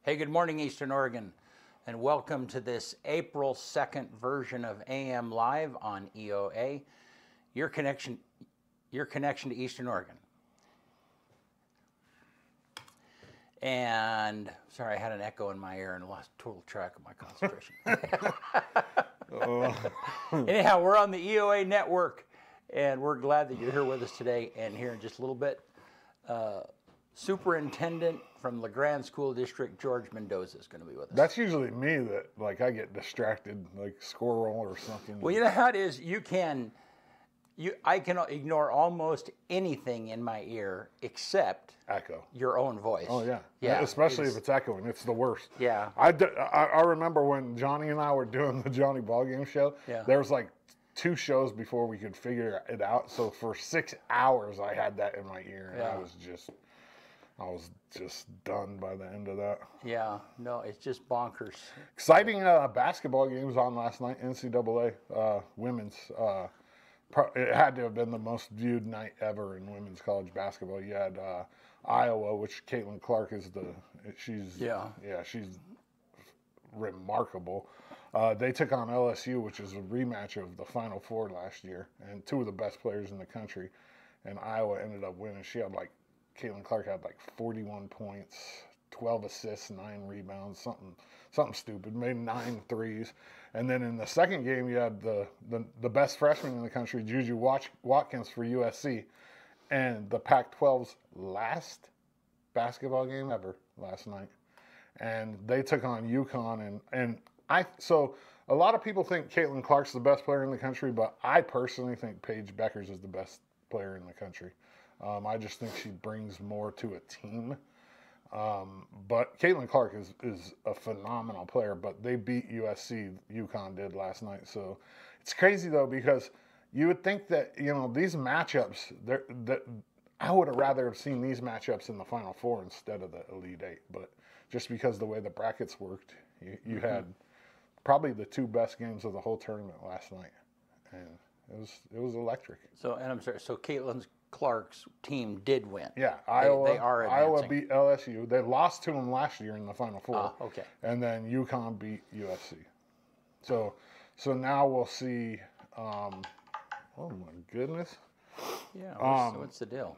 Hey, good morning, Eastern Oregon, and welcome to this April 2nd version of AM Live on EOA, your connection to Eastern Oregon. And sorry, I had an echo in my ear and lost total track of my concentration. Anyhow, we're on the EOA network, and we're glad that you're here with us today. And here in just a little bit, Superintendent from LeGrand School District, George Mendoza, is going to be with us. That's usually me that, like, I get distracted, like squirrel or something. Well, you know how it is. I can ignore almost anything in my ear except echo. Your own voice. Oh, yeah. Yeah. Especially if it's echoing. It's the worst. Yeah. I remember when Johnny and I were doing the Johnny Ballgame show, there was like 2 shows before we could figure it out. So for 6 hours, I had that in my ear, and I was just done by the end of that. Yeah, no, it's just bonkers. Exciting basketball games on last night, NCAA women's. It had to have been the most viewed night ever in women's college basketball. You had Iowa, which Caitlin Clark is she's remarkable. They took on LSU, which is a rematch of the Final Four last year, and 2 of the best players in the country. And Iowa ended up winning. Caitlin Clark had like 41 points, 12 assists, 9 rebounds, something stupid. Made 9 threes. And then in the second game, you had the best freshman in the country, Juju Watkins for USC, and the Pac-12's last basketball game ever last night. And they took on UConn, so a lot of people think Caitlin Clark's the best player in the country, but I personally think Paige Beckers is the best player in the country. I just think she brings more to a team. But Caitlin Clark is a phenomenal player, but they beat USC, UConn did last night. So it's crazy, though, because you would think that, these matchups, I would have rather have seen these matchups in the Final Four instead of the Elite Eight. But just because the way the brackets worked, you had probably the 2 best games of the whole tournament last night. And it was electric. So, and I'm sorry, so Caitlin Clark's team did win. Yeah, Iowa beat LSU. They lost to them last year in the Final Four. Okay. And then UConn beat USC. So now we'll see. Oh my goodness. Yeah. What's the deal?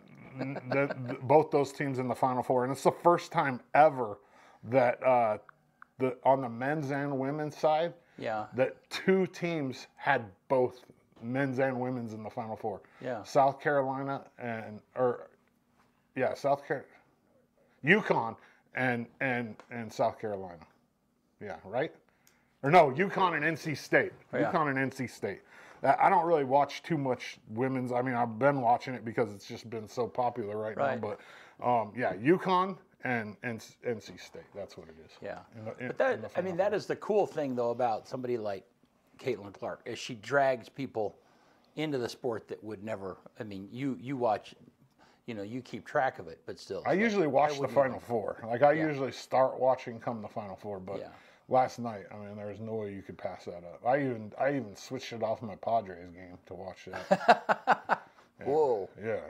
Both those teams in the Final Four, and it's the first time ever that on the men's and women's side, that 2 teams had both men's and women's in the Final Four. Yeah. South Carolina UConn and South Carolina. Yeah, right? Or no, UConn and NC State. UConn and NC State. I don't really watch too much women's. I mean, I've been watching it because it's just been so popular right now. But UConn and NC State. That's what it is. Yeah. That is the cool thing, though, about somebody like Caitlin Clark, is she drags people into the sport that would never. I mean, you watch, you keep track of it, but still. I usually watch the Final Four. Like I usually start watching come the Final Four, but last night, I mean, there's no way you could pass that up. I even switched it off my Padres game to watch that. Whoa. Yeah.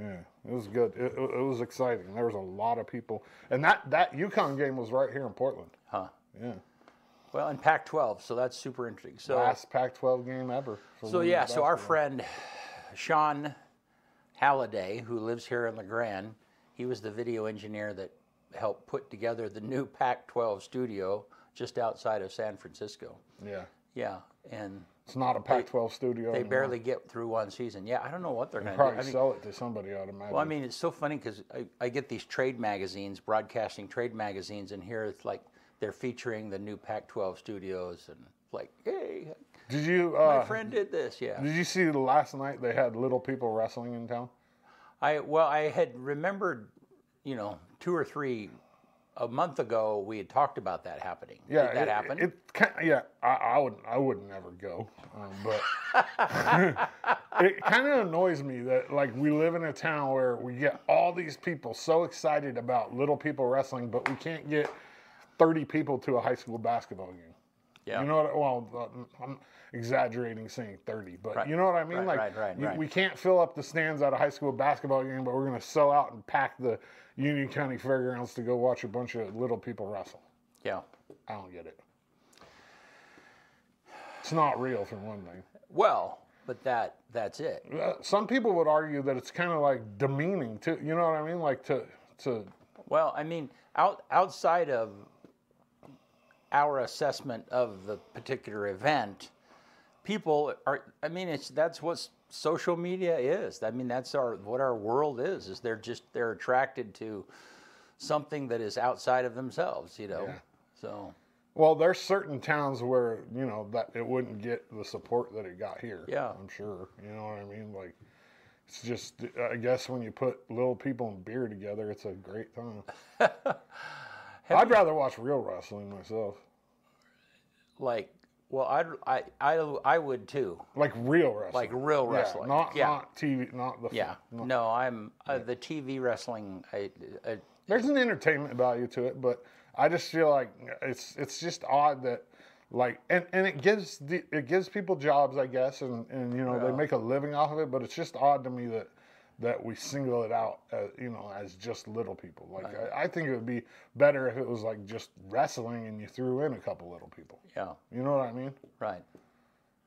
It was good. It was exciting. There was a lot of people, and that UConn game was right here in Portland. Huh. Yeah. Well, in Pac-12, so that's super interesting. So last Pac-12 game ever. So our friend Sean Halliday, who lives here in LeGrand, he was the video engineer that helped put together the new Pac-12 studio just outside of San Francisco. Yeah. Yeah, and it's not a Pac-12 studio. They barely get through one season. Yeah, I don't know what they're going to do. Probably sell it to somebody, I'd imagine. Well, I mean, it's so funny because I get these trade magazines, broadcasting trade magazines, and here it's like they're featuring the new Pac-12 studios, and like, hey, did you? My friend did this. Yeah. Did you see last night they had Little People Wrestling in town? I had remembered, 2 or 3. A month ago, we had talked about that happening. Yeah, did that happen? I would never go, but it kind of annoys me that like we live in a town where we get all these people so excited about Little People Wrestling, but we can't get 30 people to a high school basketball game. Yeah. You know what? Well, I'm exaggerating saying 30, but Right. you know what I mean? Right. We can't fill up the stands at a high school basketball game, but we're going to sell out and pack the Union County Fairgrounds to go watch a bunch of little people wrestle. Yeah. I don't get it. It's not real, for one thing. Well, but that's it. Some people would argue that it's kind of like demeaning too. You know what I mean? Like to. Well, I mean, outside of our assessment of the particular event, people are. I mean, that's what social media is. I mean, that's what our world is. Is they're attracted to something that is outside of themselves. You know. Yeah. So. Well, there's certain towns where, you know, that it wouldn't get the support that it got here. Yeah. I'm sure. You know what I mean? Like, it's just, I guess when you put little people and beer together, it's a great time. I'd rather watch real wrestling myself. Like, well, I would too. Like real wrestling. Like real wrestling. Not TV, not the. Yeah. No, I'm the TV wrestling. There's an entertainment value to it, but I just feel like it's just odd that, like, and it gives people jobs, I guess, and you know, they make a living off of it. But it's just odd to me that we single it out as, you know, as just little people. Like, I think it would be better if it was like just wrestling and you threw in a couple little people. Yeah. You know what I mean? Right.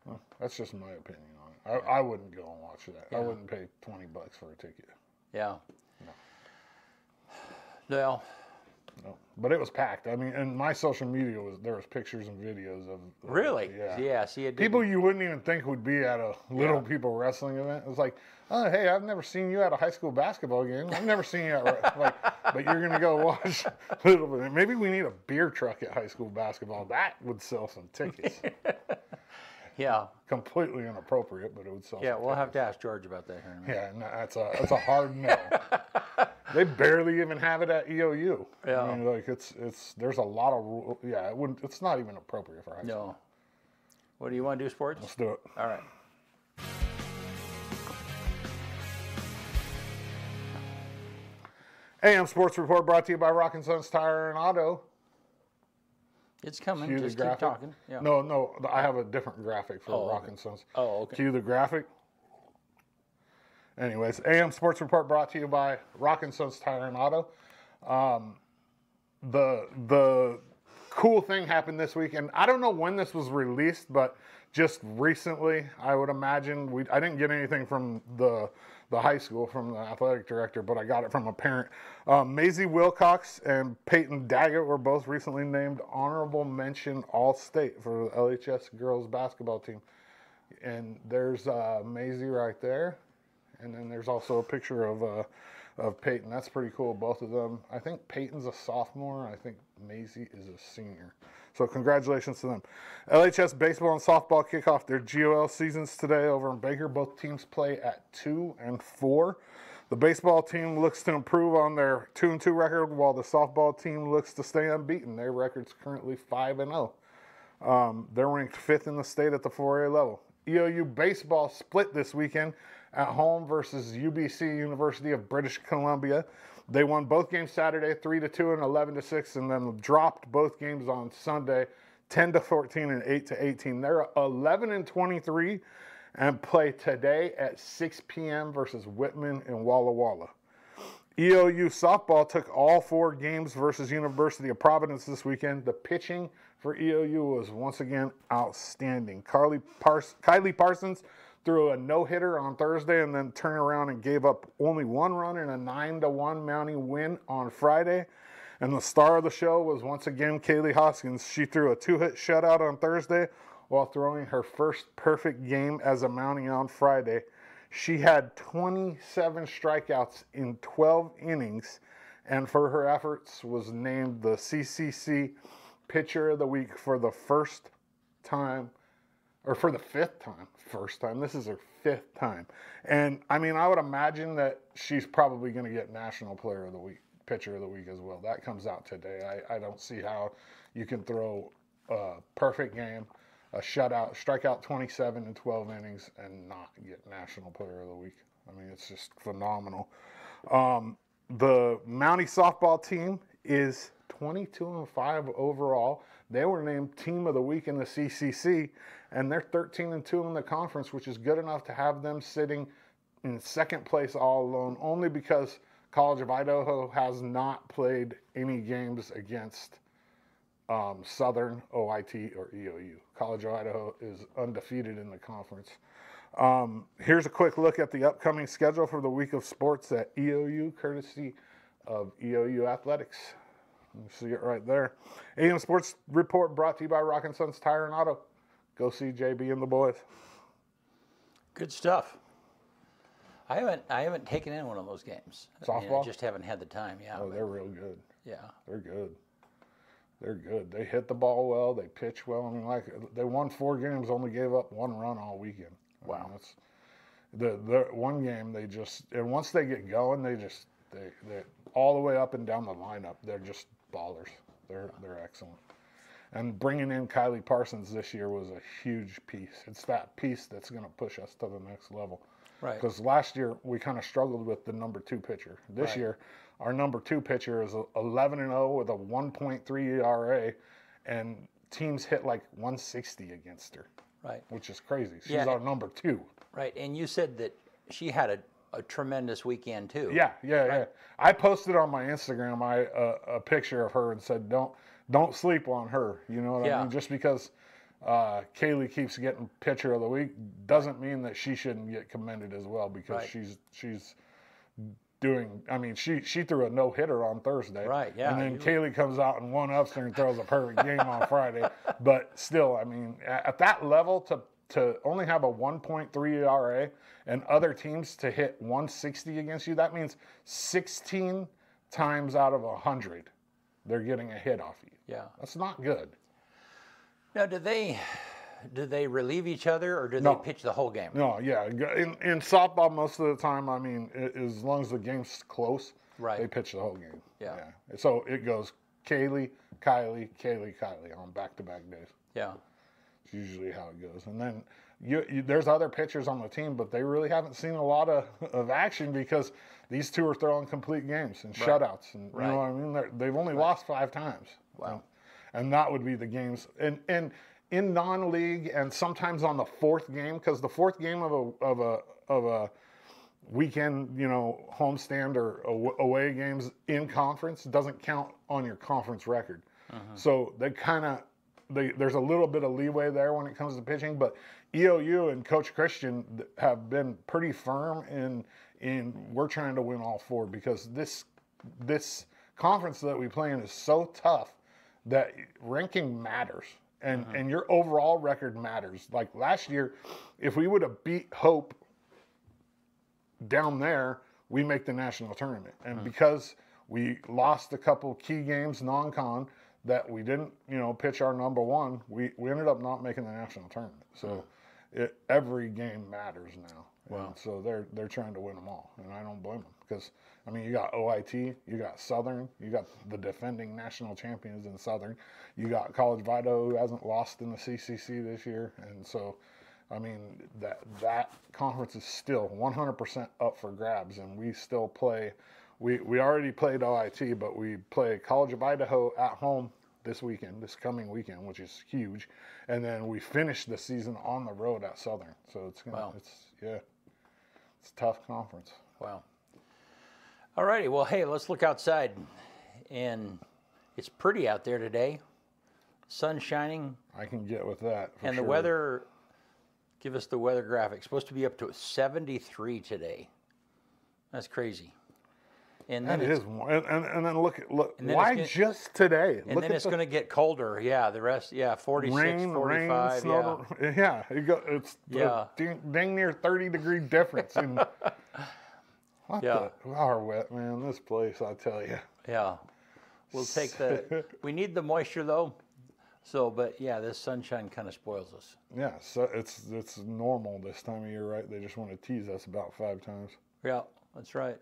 Well, that's just my opinion on it. I wouldn't go and watch that. Yeah. I wouldn't pay $20 for a ticket. Yeah. No. Well. No. But it was packed. I mean, and my social media there was pictures and videos of Really? Yeah. See, people you wouldn't even think would be at a little people wrestling event. It was like, oh, hey, I've never seen you at a high school basketball game. I've never seen you at but you're gonna go watch little bit. Maybe we need a beer truck at high school basketball. That would sell some tickets. Yeah. Completely inappropriate, but it would sell. Yeah, some we'll tickets. have to ask George about that here in a minute. Yeah, no, that's a hard no. They barely even have it at EOU. Yeah. I mean, like there's a lot of it's not even appropriate for high school. No. What do you want to do, sports? Let's do it. All right. AM Sports Report brought to you by Rock & Sons Tire and Auto. It's coming. Cue Just the keep graphic. talking. Yeah. No, I have a different graphic for Rock & Sons. Oh, okay. Cue the graphic. Anyways, AM Sports Report brought to you by Rock & Sons Tire and Auto. The cool thing happened this week, and I don't know when this was released, but just recently, I would imagine. I didn't get anything from the high school, from the athletic director, but I got it from a parent. Maisie Wilcox and Peyton Daggett were both recently named honorable mention All-State for the LHS girls basketball team. And there's Maisie right there. And then there's also a picture of Peyton. That's pretty cool, both of them. I think Peyton's a sophomore. I think Maisie is a senior. So congratulations to them. LHS baseball and softball kick off their GOL seasons today over in Baker. Both teams play at 2 and 4. The baseball team looks to improve on their 2-2 record, while the softball team looks to stay unbeaten. Their record's currently 5-0. They're ranked 5th in the state at the 4A level. EOU baseball split this weekend at home versus UBC, University of British Columbia. They won both games Saturday, 3-2 and 11-6, and then dropped both games on Sunday, 10-14 and 8-18. They're 11-23 and play today at 6 p.m. versus Whitman in Walla Walla. EOU softball took all 4 games versus University of Providence this weekend. The pitching for EOU was once again outstanding. Kylie Parsons threw a no-hitter on Thursday and then turned around and gave up only 1 run in a 9-1 Mountie win on Friday. And the star of the show was once again Kaylee Hoskins. She threw a 2-hit shutout on Thursday while throwing her first perfect game as a Mountie on Friday. She had 27 strikeouts in 12 innings, and for her efforts was named the CCC Pitcher of the Week for the first time, or for the 5th time. This is her 5th time. And, I mean, I would imagine that she's probably going to get National Player of the Week, Pitcher of the Week as well. That comes out today. I don't see how you can throw a perfect game, a shutout, strike out 27 in 12 innings, and not get National Player of the Week. I mean, it's just phenomenal. The Mountie softball team is 22-5 overall. They were named Team of the Week in the CCC, and they're 13-2 in the conference, which is good enough to have them sitting in second place all alone, only because College of Idaho has not played any games against Southern, OIT, or EOU. College of Idaho is undefeated in the conference. Here's a quick look at the upcoming schedule for the week of sports at EOU, courtesy of EOU Athletics. You see it right there. AM Sports Report brought to you by Rock & Sons Tire and Auto. Go see JB and the boys. Good stuff. I haven't taken in one of those games. Softball? I just haven't had the time. Yeah. Oh, they're real good. Yeah. They're good. They're good. They hit the ball well. They pitch well. I mean, they won 4 games, only gave up 1 run all weekend. Wow. I mean, that's the one game they just, and once they get going, they're all the way up and down the lineup. They're just ballers. They're excellent. And bringing in Kylie Parsons this year was a huge piece. It's that piece that's going to push us to the next level. Right. Because last year we kind of struggled with the number 2 pitcher. This year, our number 2 pitcher is 11-0 with a 1.3 ERA, and teams hit like 160 against her. Right. Which is crazy. She's Yeah. our number 2. Right. And you said that she had a tremendous weekend too. Yeah. I posted on my Instagram a picture of her and said, don't sleep on her. You know what I mean? Just because Kaylee keeps getting pitcher of the week doesn't mean that she shouldn't get commended as well, because she's doing. I mean, she threw a no-hitter on Thursday. Right. Yeah. And then Kaylee comes out and one-ups her and throws a perfect game on Friday. But still, I mean, at that level, to only have a 1.3 ERA and other teams to hit 160 against you, that means 16 times out of 100 they're getting a hit off you. Yeah. That's not good. Now, do they relieve each other, or do they pitch the whole game? No, yeah. In softball, most of the time, I mean, as long as the game's close, they pitch the whole game. Yeah. So it goes Kaylee, Kylie, Kaylee, Kylie on back-to-back days. Yeah. It's usually how it goes. And then there's other pitchers on the team, but they really haven't seen a lot of action, because these 2 are throwing complete games and shutouts. And you know what I mean? They've only lost 5 times. Wow. And that would be the games. And in non-league, and sometimes on the 4th game, because the 4th game of a weekend, homestand or away games in conference doesn't count on your conference record. So there's a little bit of leeway there when it comes to pitching, but EOU and Coach Christian have been pretty firm in we're trying to win all 4, because this conference that we play in is so tough that ranking matters, and your overall record matters. Like last year, if we would have beat Hope down there, we make the national tournament. And because we lost a couple key games non-con that we didn't, pitch our number 1, we ended up not making the national tournament. So every game matters now. Wow. And so they're trying to win them all, and I don't blame them, because I mean, you got OIT, you got Southern, you got the defending national champions in Southern, you got College of Idaho, who hasn't lost in the CCC this year, and so I mean that conference is still 100% up for grabs, and we still play. We already played OIT, but we play College of Idaho at home this coming weekend, which is huge, and then we finish the season on the road at Southern. So it's a tough conference. Wow. All righty. Well, hey, let's look outside, and it's pretty out there today. Sun shining. I can get with that. And the weather. Give us the weather graphic. Supposed to be up to 73 today. That's crazy. And then it is, and then look. Why just today? And then it's going to get colder. Yeah, the rest. Yeah, 46, 45. Rain, snow, yeah. It's dang near 30-degree difference. In, our wet, man. This place, I tell you. Yeah, we'll take we need the moisture though. So, but yeah, this sunshine kind of spoils us. Yeah, so it's normal this time of year, right? They just want to tease us about 5 times. Yeah, that's right.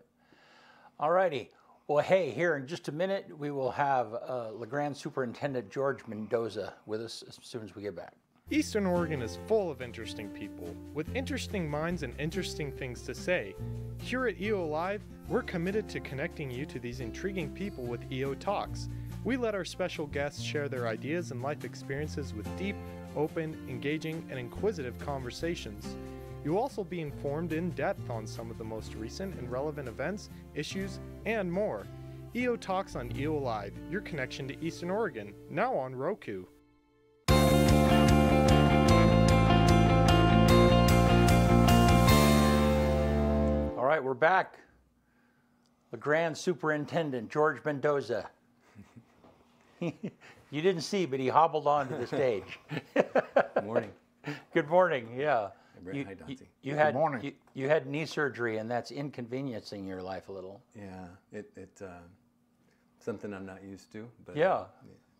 All righty. Well, hey, here in just a minute, we will have LeGrand Superintendent George Mendoza with us as soon as we get back. Eastern Oregon is full of interesting people with interesting minds and interesting things to say. Here at EO Live, we're committed to connecting you to these intriguing people with EO Talks. We let our special guests share their ideas and life experiences with deep, open, engaging, and inquisitive conversations. You'll also be informed in depth on some of the most recent and relevant events, issues, and more. EO Talks on EO Live, your connection to Eastern Oregon, now on Roku. All right, we're back. The Grand Superintendent, George Mendoza. You didn't see, but he hobbled onto the stage. Morning. Good morning, yeah. Hi, Dante. You had, Good morning. you had knee surgery, and that's inconveniencing your life a little. Yeah, it something I'm not used to, but Yeah.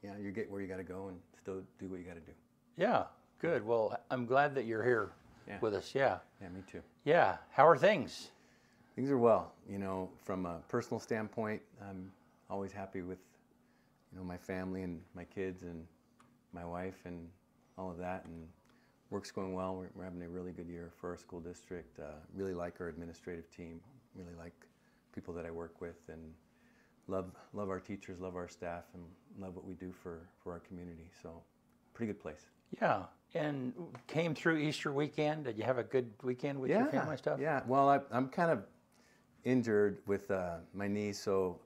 Yeah, you get where you got to go and still do what you got to do. Yeah, good. Well, I'm glad that you're here with us. Yeah. Yeah, me too. Yeah. How are things? Things are well. You know, from a personal standpoint, I'm always happy with, my family and my kids and my wife and all of that, and work's going well. We're having a really good year for our school district. Really like our administrative team. Really like people that I work with, and love our teachers, love our staff, and love what we do for our community. So, pretty good place. Yeah. And came through Easter weekend. Did you have a good weekend with your family stuff? Yeah. Well, I'm kind of injured with my knee, so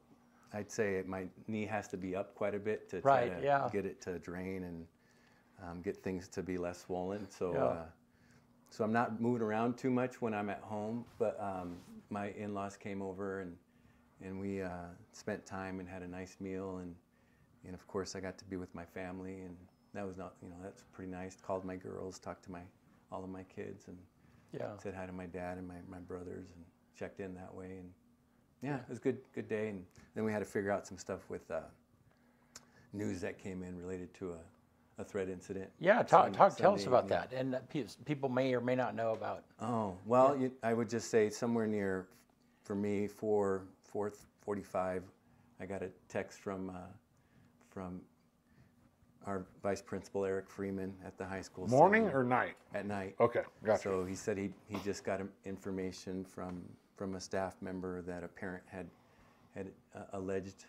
I'd say my knee has to be up quite a bit to try to get it to drain and get things to be less swollen. So, so I'm not moving around too much when I'm at home. But my in-laws came over and we spent time and had a nice meal, and of course I got to be with my family, and that was that's pretty nice. Called my girls, talked to all of my kids, and said hi to my dad and my brothers, and checked in that way, and it was a good day. And then we had to figure out some stuff with news that came in related to a threat incident. Yeah, tell us about that. And people may or may not know about. Oh, well, I would just say somewhere near, for me, 4:45, I got a text from our vice principal, Eric Freeman, at the high school. Morning or night? At night. Okay, gotcha. So he said he just got information from a staff member that a parent had alleged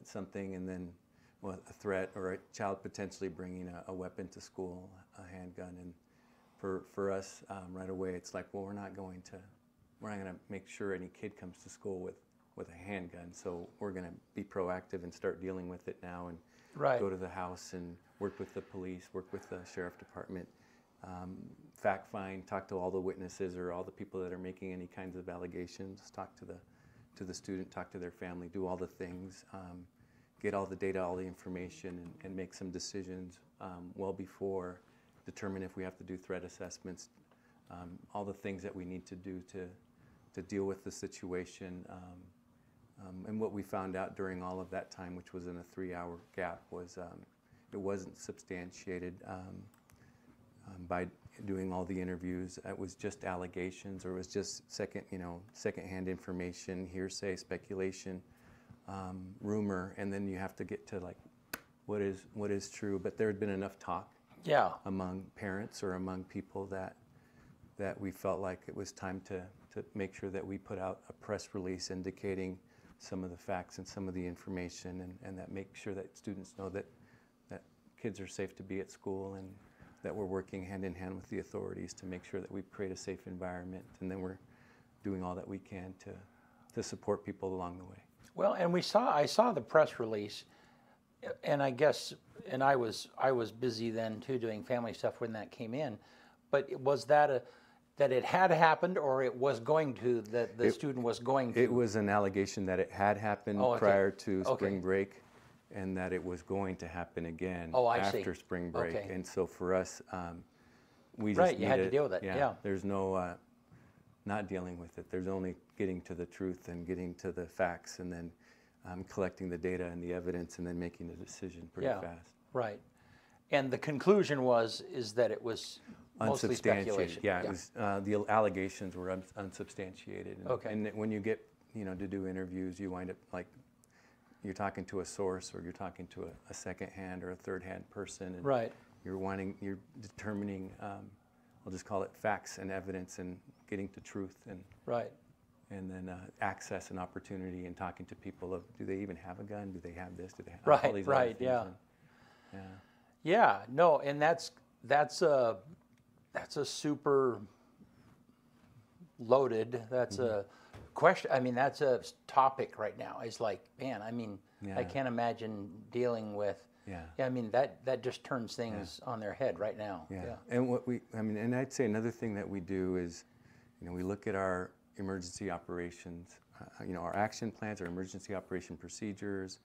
something, and then a threat, or a child potentially bringing a weapon to school, a handgun. And for us, right away, it's like, well, we're not going to make sure any kid comes to school with a handgun. So we're going to be proactive and start dealing with it now, and go to the house and work with the police, work with the sheriff department, fact find, talk to all the witnesses or all the people that are making any kinds of allegations, talk to the student, talk to their family, do all the things, get all the data, all the information, and make some decisions well before, determine if we have to do threat assessments, all the things that we need to do to deal with the situation. And what we found out during all of that time, which was in a 3-hour gap, was it wasn't substantiated by doing all the interviews. It was just allegations, or it was just secondhand information, hearsay, speculation, rumor, and then you have to get to like what is true. But there had been enough talk among parents or among people that we felt like it was time to make sure that we put out a press release indicating some of the facts and some of the information, and that make sure that students know that kids are safe to be at school, and that we're working hand in hand with the authorities to make sure that we create a safe environment, and then we're doing all that we can to support people along the way. Well, and I saw the press release, and I guess, and I was busy then too doing family stuff when that came in, but was that it had happened, or it was going to, that the student was going to? It was an allegation that it had happened prior to spring break, and that it was going to happen again after spring break. Okay. And so for us, we just you had to deal with it. Yeah. There's no not dealing with it. There's only getting to the truth and getting to the facts, and then collecting the data and the evidence, and then making a decision pretty fast. Right. And the conclusion is that it was mostly speculation. Yeah, it was, the allegations were unsubstantiated. And, and when you get to do interviews, you wind up like you're talking to a source, or you're talking to a second-hand or a third-hand person, and you're determining, I'll just call it facts and evidence, and getting to truth, and and then access and opportunity and talking to people of, do they even have a gun? Do they have this? Do they have all Right, these other right, things? yeah. And, yeah. Yeah, no, and that's a super loaded. That's a question. I mean, that's a topic right now. It's like, man, I mean, I Yeah. can't imagine dealing with. Yeah. I mean, that just turns things on their head right now. Yeah. And and I'd say another thing that we do is, we look at our emergency operations, our action plans, our emergency operation procedures.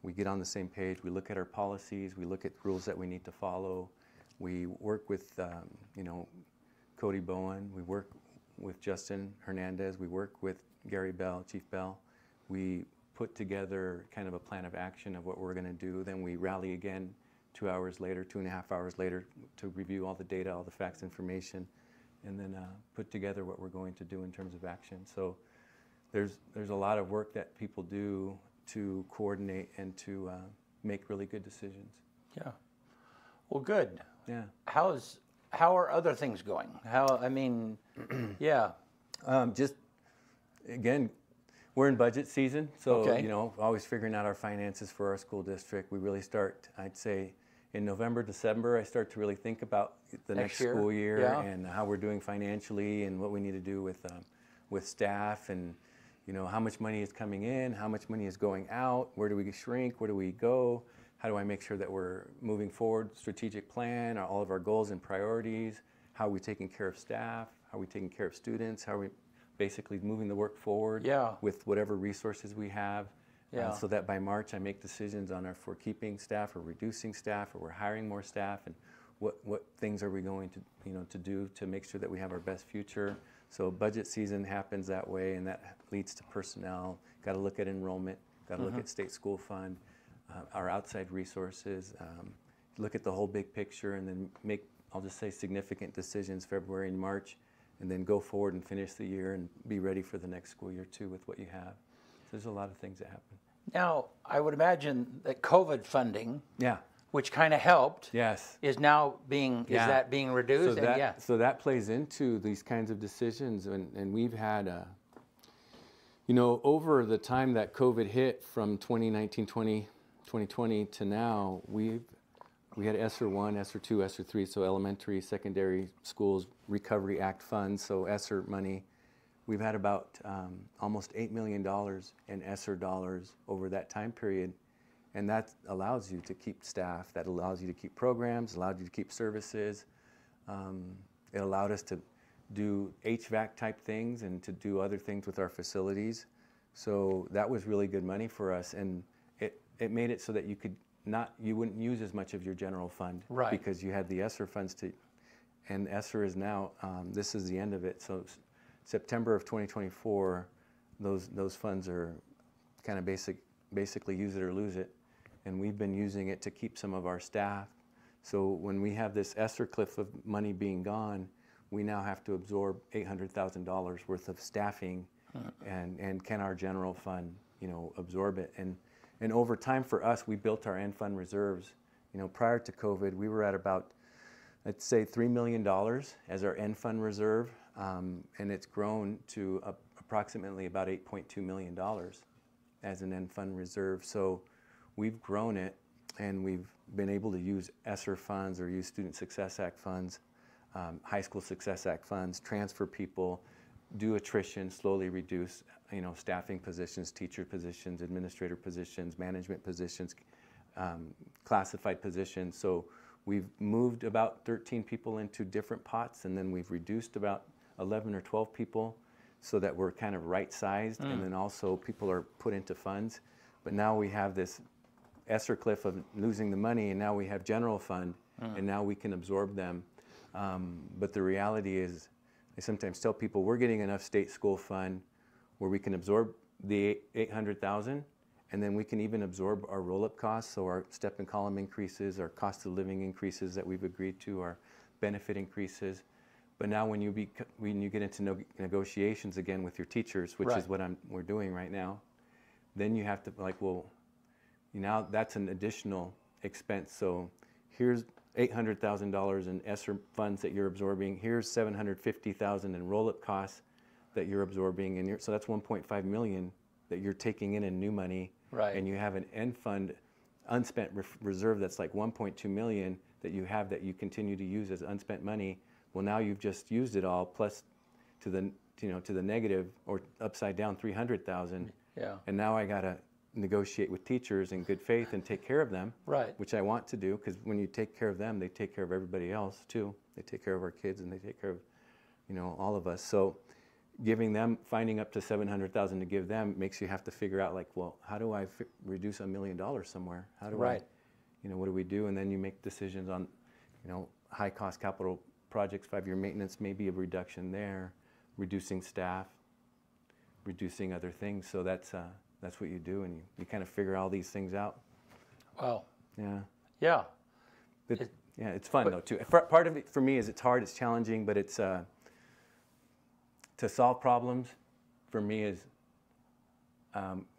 We get on the same page. We look at our policies. We look at rules that we need to follow. We work with, Cody Bowen. We work with Justin Hernandez. We work with Gary Bell, Chief Bell. We put together kind of a plan of action of what we're going to do. Then we rally again 2 hours later, 2.5 hours later, to review all the data, all the facts, information, and then put together what we're going to do in terms of action. So there's a lot of work that people do to coordinate and to make really good decisions. Yeah. Well, good. Yeah. How are other things going? Yeah. Just again, we're in budget season, so Okay. Always figuring out our finances for our school district. We really start, I'd say, in November, December. I start to really think about the next year. school year Yeah. and how we're doing financially and what we need to do with staff and how much money is coming in, how much money is going out, where do we shrink, where do we go, how do I make sure that we're moving forward, strategic plan, all of our goals and priorities, how are we taking care of staff, how are we taking care of students, how are we basically moving the work forward with whatever resources we have, so that by March I make decisions on if we're keeping staff or reducing staff or we're hiring more staff, and what things are we going to to do to make sure that we have our best future. So budget season happens that way, and that leads to personnel. Got to look at enrollment, got to look at state school fund, our outside resources, look at the whole big picture, and then make, I'll just say, significant decisions February and March, and then go forward and finish the year and be ready for the next school year too with what you have. So there's a lot of things that happen. Now, I would imagine that COVID funding, Yeah. which kind of helped, Yes. is now being reduced? So that plays into these kinds of decisions, and we've had over the time that COVID hit from 2019, 2020 to now, we had ESSER 1, ESSER 2, ESSER 3, so elementary, secondary schools Recovery Act funds, so ESSER money. We've had about almost $8 million in ESSER dollars over that time period, and that allows you to keep staff, that allows you to keep programs, allowed you to keep services. It allowed us to do HVAC type things and to do other things with our facilities. So that was really good money for us, and it made it so that you wouldn't use as much of your general fund, right, because you had the ESSER funds and ESSER is now, this is the end of it. So September of 2024, those funds are kind of basically use it or lose it, and we've been using it to keep some of our staff. So when we have this ESSER cliff of money being gone, we now have to absorb $800,000 worth of staffing, and can our general fund, absorb it? And over time for us, we built our end fund reserves. Prior to COVID, we were at about, let's say, $3 million as our end fund reserve, and it's grown to approximately about $8.2 million as an end fund reserve. So we've grown it, and we've been able to use ESSER funds or use Student Success Act funds, High School Success Act funds, transfer people, do attrition, slowly reduce, staffing positions, teacher positions, administrator positions, management positions, classified positions. So we've moved about 13 people into different pots, and then we've reduced about 11 or 12 people so that we're kind of right-sized, and then also people are put into funds. But now we have this ESSER cliff of losing the money, and now we have general fund, and now we can absorb them. But the reality is, I sometimes tell people we're getting enough state school fund where we can absorb the $800,000, and then we can even absorb our roll-up costs, so our step and column increases, our cost of living increases that we've agreed to, our benefit increases. But now when you get into negotiations again with your teachers, which is what we're doing right now, then you have to now that's an additional expense. So here's $800,000 in ESSER funds that you're absorbing. Here's $750,000 in roll-up costs. that you're absorbing, and so that's 1.5 million that you're taking in new money, Right. and you have an end fund unspent reserve that's like 1.2 million that you have that you continue to use as unspent money. Well, now you've just used it all, plus to the to the negative or upside down 300,000. Yeah. And now I got to negotiate with teachers in good faith and take care of them, Right. which I want to do, because when you take care of them, they take care of everybody else too. They take care of our kids, and they take care of all of us. So giving them, finding up to 700,000 to give them makes you have to figure out, like, well, how do I reduce $1 million somewhere? How do Right. I, what do we do? And then you make decisions on, high cost capital projects, 5-year maintenance, maybe a reduction there, reducing staff, reducing other things. So that's what you do, and you kind of figure all these things out. Wow. Yeah. Yeah. Yeah, it's fun though too. Part of it for me is it's hard, it's challenging, but it's to solve problems for me is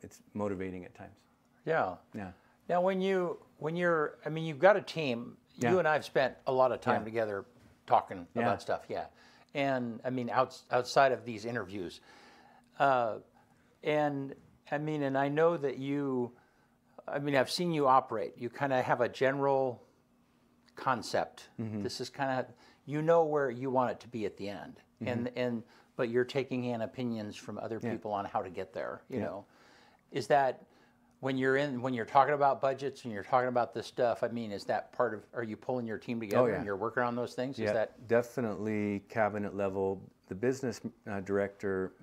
it's motivating at times. Yeah. Yeah. Now, when you're, I mean, you've got a team. Yeah. You and I have spent a lot of time Yeah. together talking Yeah. about stuff. Yeah. And I mean, outside of these interviews, and I mean, and I know that I've seen you operate. You kind of have a general concept. Mm-hmm. This is kind of, where you want it to be at the end. Mm-hmm. But you're taking in opinions from other Yeah. people on how to get there, Yeah. Is that when you're talking about budgets and you're talking about this stuff, I mean, is that part of, are you pulling your team together yeah. and you're working on those things? Yeah, Is that definitely cabinet level. The business director,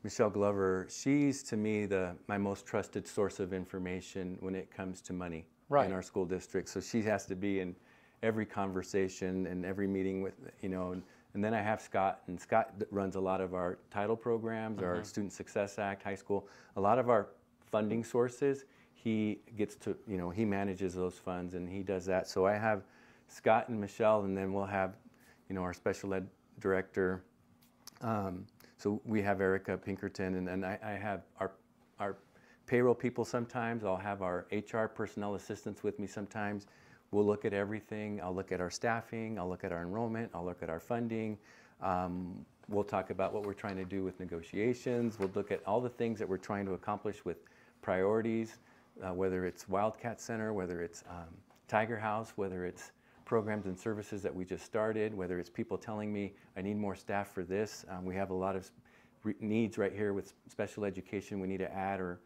Michelle Glover, she's to me my most trusted source of information when it comes to money Right. in our school district. So she has to be in every conversation and every meeting with, and then I have Scott, and Scott runs a lot of our title programs, our Student Success Act, high school, a lot of our funding sources. He gets to, he manages those funds, and he does that. So I have Scott and Michelle, and then we'll have, our special ed director. So we have Erica Pinkerton, and then I have our payroll people sometimes. I'll have our HR personnel assistants with me sometimes. We'll look at everything. I'll look at our staffing. I'll look at our enrollment. I'll look at our funding. We'll talk about what we're trying to do with negotiations. We'll look at all the things that we're trying to accomplish with priorities, whether it's Wildcat Center, whether it's Tiger House, whether it's programs and services that we just started, whether it's people telling me I need more staff for this. We have a lot of needs right here with special education we need to add, or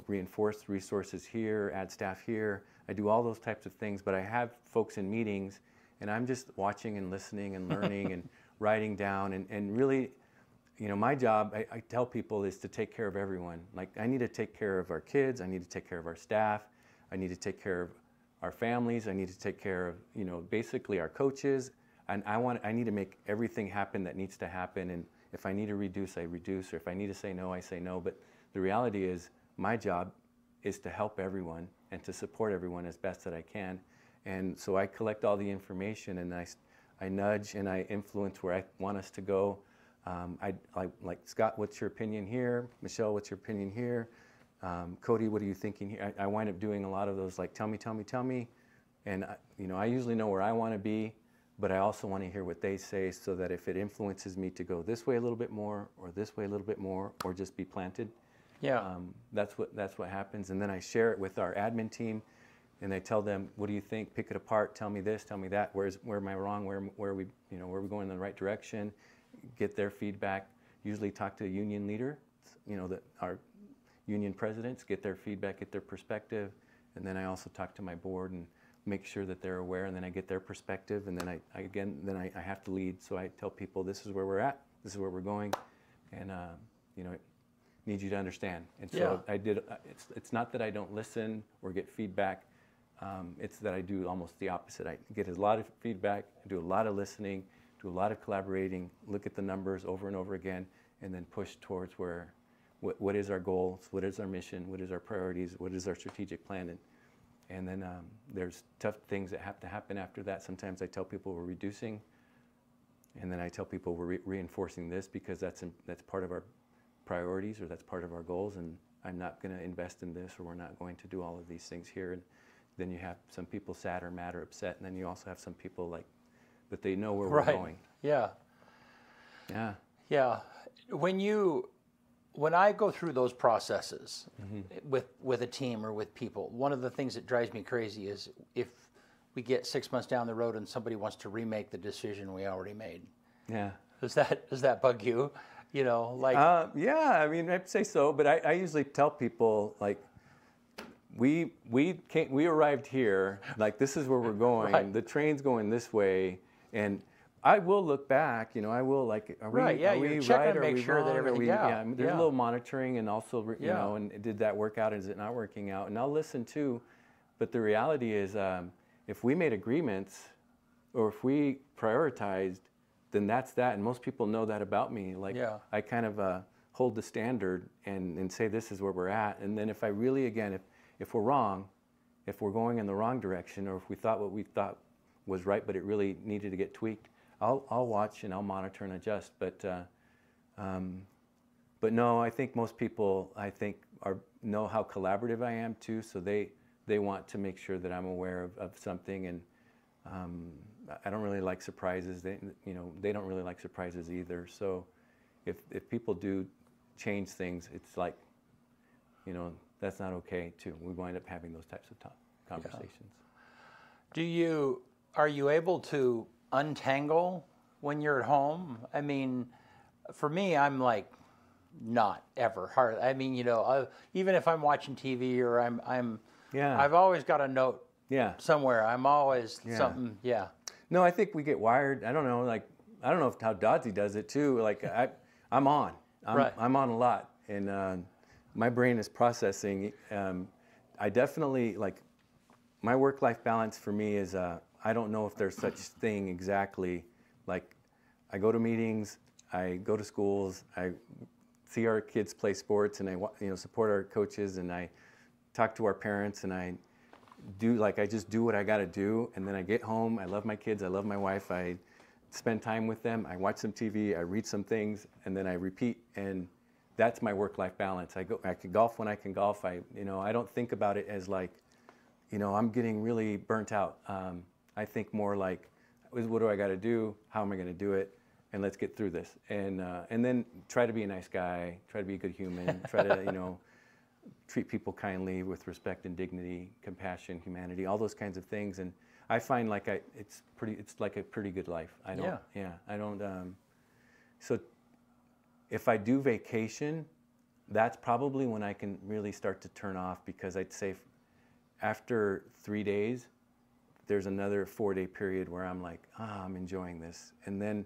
reinforce resources here, add staff here. I do all those types of things, but I have folks in meetings, and I'm just watching and listening and learning and writing down, and really, my job, I tell people, is to take care of everyone. Like, I need to take care of our kids, I need to take care of our staff, I need to take care of our families, I need to take care of, basically our coaches, and I need to make everything happen that needs to happen, and if I need to reduce, I reduce, or if I need to say no, I say no. But the reality is, my job is to help everyone and to support everyone as best that I can. And so I collect all the information, and I nudge and I influence where I want us to go. Like Scott, what's your opinion here? Michelle, what's your opinion here? Cody, what are you thinking here? I wind up doing a lot of those, like, tell me. And I usually know where I want to be, but I also want to hear what they say, so that if it influences me to go this way a little bit more, or this way a little bit more, or just be planted, yeah. That's what happens. And then I share it with our admin team, and I tell them, what do you think? Pick it apart. Tell me this. Tell me that. Where am I wrong? Where are we going in the right direction? Get their feedback. Usually talk to a union leader, our union presidents. Get their feedback. Get their perspective. And then I also talk to my board and make sure that they're aware. And then I get their perspective. And then I have to lead. So I tell people, this is where we're at. This is where we're going. And need you to understand. And so Yeah. It's not that I don't listen or get feedback. It's that I do almost the opposite. I get a lot of feedback, do a lot of listening, do a lot of collaborating, look at the numbers over and over again, and then push towards what is our goals, what is our mission, what is our priorities, what is our strategic plan. And then there's tough things that have to happen after that. Sometimes I tell people we're reducing, and then I tell people we're reinforcing this, because that's part of our priorities, or that's part of our goals, and I'm not going to invest in this, or we're not going to do all of these things here. And then you have some people sad or mad or upset, and then you also have some people but they know where we're going. Yeah. Yeah. Yeah. when I go through those processes with a team or with people, one of the things that drives me crazy is if we get 6 months down the road and somebody wants to remake the decision we already made. Yeah. Does that bug you? You know, like yeah, I mean, I'd say so, but I usually tell people, like, we arrived here, like, this is where we're going. Right. The train's going this way, and I will look back. You know, I will, like, are Right, yeah, we you check right? and Are make we sure that wrong? Are everything- we- yeah, I mean, there's yeah. a little monitoring, and also, you Yeah. know, and did that work out? Is it not working out? And I'll listen too, but the reality is, if we made agreements, or if we prioritized, then that's that. And most people know that about me. Like, Yeah. I kind of hold the standard and say this is where we're at. And then if I really, again, if we're wrong, if we're going in the wrong direction, or if we thought what we thought was right, but it really needed to get tweaked, I'll watch and I'll monitor and adjust. But no, I think most people, know how collaborative I am too. So they want to make sure that I'm aware of something. And I don't really like surprises. They don't really like surprises either. So if people do change things, it's like, you know, that's not okay too. We wind up having those types of conversations. Are you able to untangle when you're at home? I mean, for me, I'm like, not ever hard. I mean, you know, even if I'm watching TV or I've always got a note somewhere. I'm always something. Yeah. No, I think we get wired. I don't know. Like, I don't know how Dodzy does it too. Like, I'm on. I'm on a lot, and my brain is processing. I definitely, like, my work-life balance for me is I don't know if there's such thing exactly. Like, I go to meetings, I go to schools, I see our kids play sports, and I support our coaches, and I talk to our parents, and I just do what I got to do, and then I get home. I love my kids, I love my wife, I spend time with them, I watch some TV, I read some things, and then I repeat, and that's my work-life balance. I can golf when I can golf. I don't think about it as like, I'm getting really burnt out. I think more like, what do I got to do? How am I going to do it? And let's get through this. And then try to be a nice guy, try to be a good human, try to, treat people kindly with respect and dignity, compassion, humanity, all those kinds of things. And I find like it's like a pretty good life. I don't, so if I do vacation, that's probably when I can really start to turn off, because I'd say after 3 days, there's another 4-day period where I'm like, I'm enjoying this. And then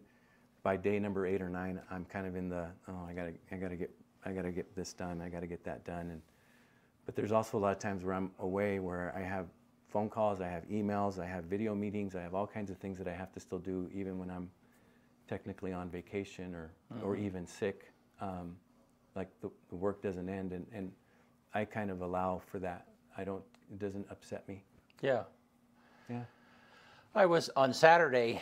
by day number 8 or 9, I'm kind of in the, I gotta get this done, I gotta get that done. But there's also a lot of times where I'm away, where I have phone calls, I have emails, I have video meetings, I have all kinds of things that I have to still do even when I'm technically on vacation or even sick. Like the work doesn't end, and I kind of allow for that. It doesn't upset me. Yeah. Yeah. I was on Saturday.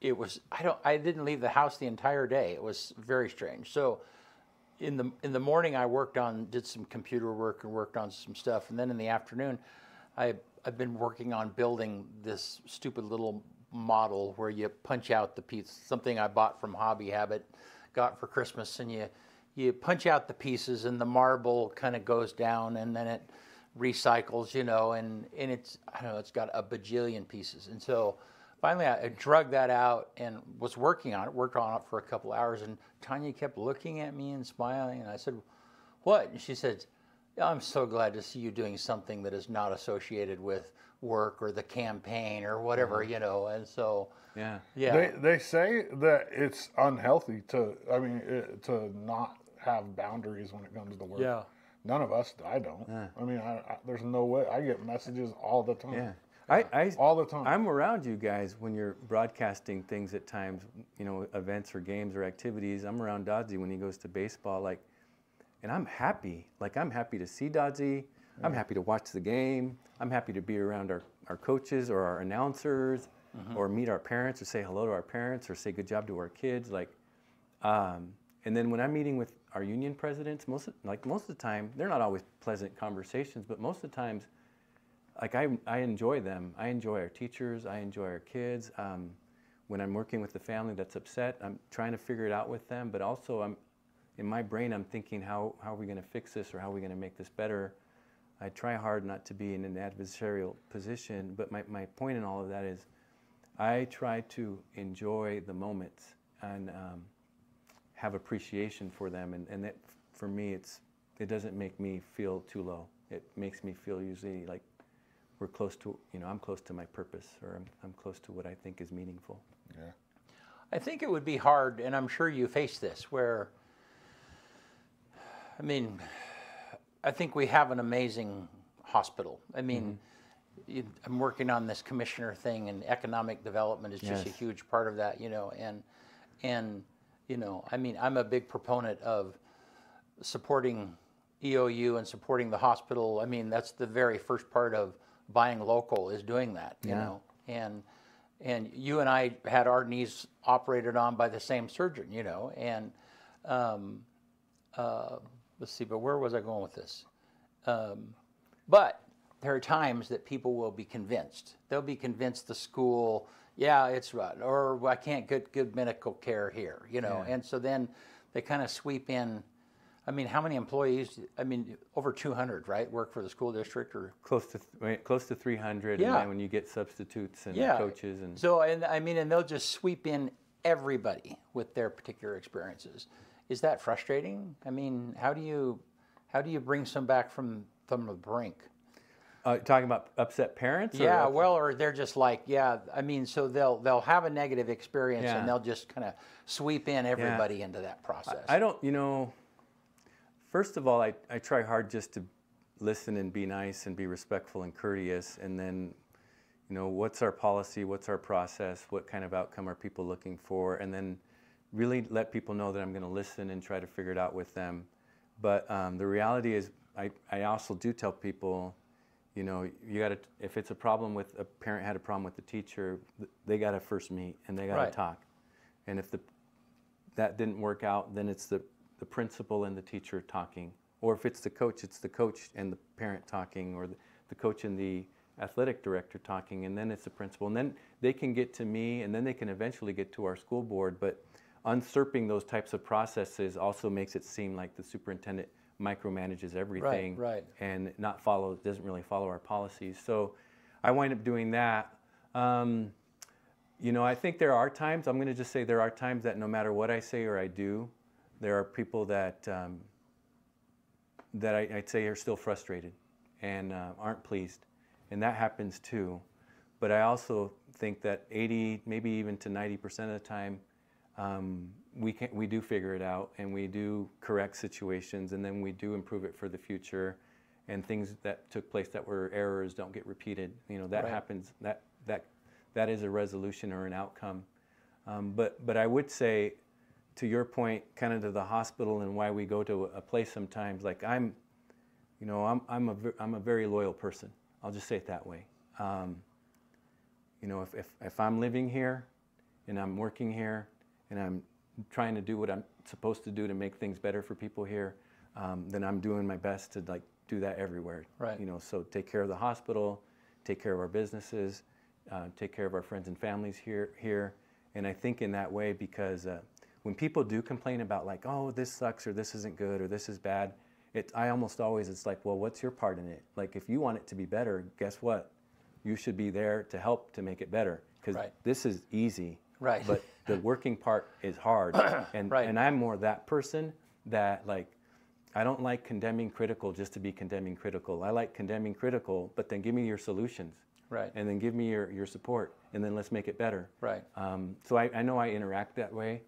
I didn't leave the house the entire day. It was very strange. So in the morning I did some computer work and worked on some stuff, and then in the afternoon I've been working on building this stupid little model where you punch out the piece, something I bought from Hobby Habit, got for Christmas, and you punch out the pieces and the marble kind of goes down and then it recycles, and it's, I don't know, it's got a bajillion pieces. And so finally I drug that out and was worked on it for a couple hours, and Tanya kept looking at me and smiling, and I said, "What?" And she said, "I'm so glad to see you doing something that is not associated with work or the campaign or whatever, and so yeah. They say that it's unhealthy to not have boundaries when it comes to work. Yeah. None of us. I don't. Yeah. I mean, there's no way. I get messages all the time. Yeah. All the time. I'm around you guys when you're broadcasting things at times, events or games or activities. I'm around Dodzy when he goes to baseball, and I'm happy. Like, I'm happy to see Dodzy. I'm happy to watch the game. I'm happy to be around our coaches or our announcers, or meet our parents or say hello to our parents or say good job to our kids. And then when I'm meeting with our union presidents, most of the time, they're not always pleasant conversations, but most of the times, I enjoy them. I enjoy our teachers. I enjoy our kids. when I'm working with the family that's upset, I'm trying to figure it out with them, but also in my brain, I'm thinking, how are we going to fix this, or how are we going to make this better? I try hard not to be in an adversarial position, but my point in all of that is I try to enjoy the moments and have appreciation for them, and that, for me, it doesn't make me feel too low. It makes me feel usually like we're close to, I'm close to my purpose, or I'm close to what I think is meaningful. Yeah. I think it would be hard, and I'm sure you face this, where, I think we have an amazing hospital. I'm working on this commissioner thing, and economic development is just a huge part of that, and I'm a big proponent of supporting EOU and supporting the hospital. That's the very first part of buying local, is doing that, you know. And you and I had our knees operated on by the same surgeon, and let's see, but where was I going with this? But there are times that people will be convinced. They'll be convinced the school, it's right, or I can't get good medical care here, and so then they kind of sweep in. How many employees? Over 200, right? Work for the school district, or close to 300. Yeah. And then when you get substitutes and coaches, and so, and they'll just sweep in everybody with their particular experiences. Is that frustrating? How do you bring some back from the brink? Talking about upset parents? Or they're just like, so they'll have a negative experience, and they'll just kind of sweep in everybody into that process. I don't, first of all, I try hard just to listen and be nice and be respectful and courteous, and then, what's our policy, what's our process, what kind of outcome are people looking for, and then really let people know that I'm going to listen and try to figure it out with them. But the reality is, I also do tell people, you got to, if it's a problem with, a parent had a problem with the teacher, they got to first meet and they got to talk. And if that didn't work out, then it's the principal and the teacher talking. Or if it's the coach and the parent talking, or the coach and the athletic director talking, and then it's the principal. And then they can get to me, and then they can eventually get to our school board. But usurping those types of processes also makes it seem like the superintendent micromanages everything, and doesn't really follow our policies. So I wind up doing that. I think there are times, I'm going to just say there are times that no matter what I say or I do, there are people that I'd say are still frustrated and aren't pleased, and that happens too. But I also think that 80, maybe even to 90% of the time, we do figure it out, and we do correct situations, and then we do improve it for the future, and things that took place that were errors don't get repeated. That happens. That is a resolution or an outcome. But I would say, to your point, kind of to the hospital and why we go to a place sometimes, like I'm a very loyal person. I'll just say it that way. If I'm living here and I'm working here and I'm trying to do what I'm supposed to do to make things better for people here, then I'm doing my best to do that everywhere. Right. So take care of the hospital, take care of our businesses, take care of our friends and families here. And I think in that way, because when people do complain about oh, this sucks, or this isn't good, or this is bad, I almost always, it's like, well, what's your part in it? Like, if you want it to be better, guess what? You should be there to help to make it better, because this is easy. Right. But the working part is hard. And I'm more that person that, I don't like condemning critical just to be condemning critical. I like condemning critical, but then give me your solutions. Right. And then give me your support, and then let's make it better. Right. So I know I interact that way.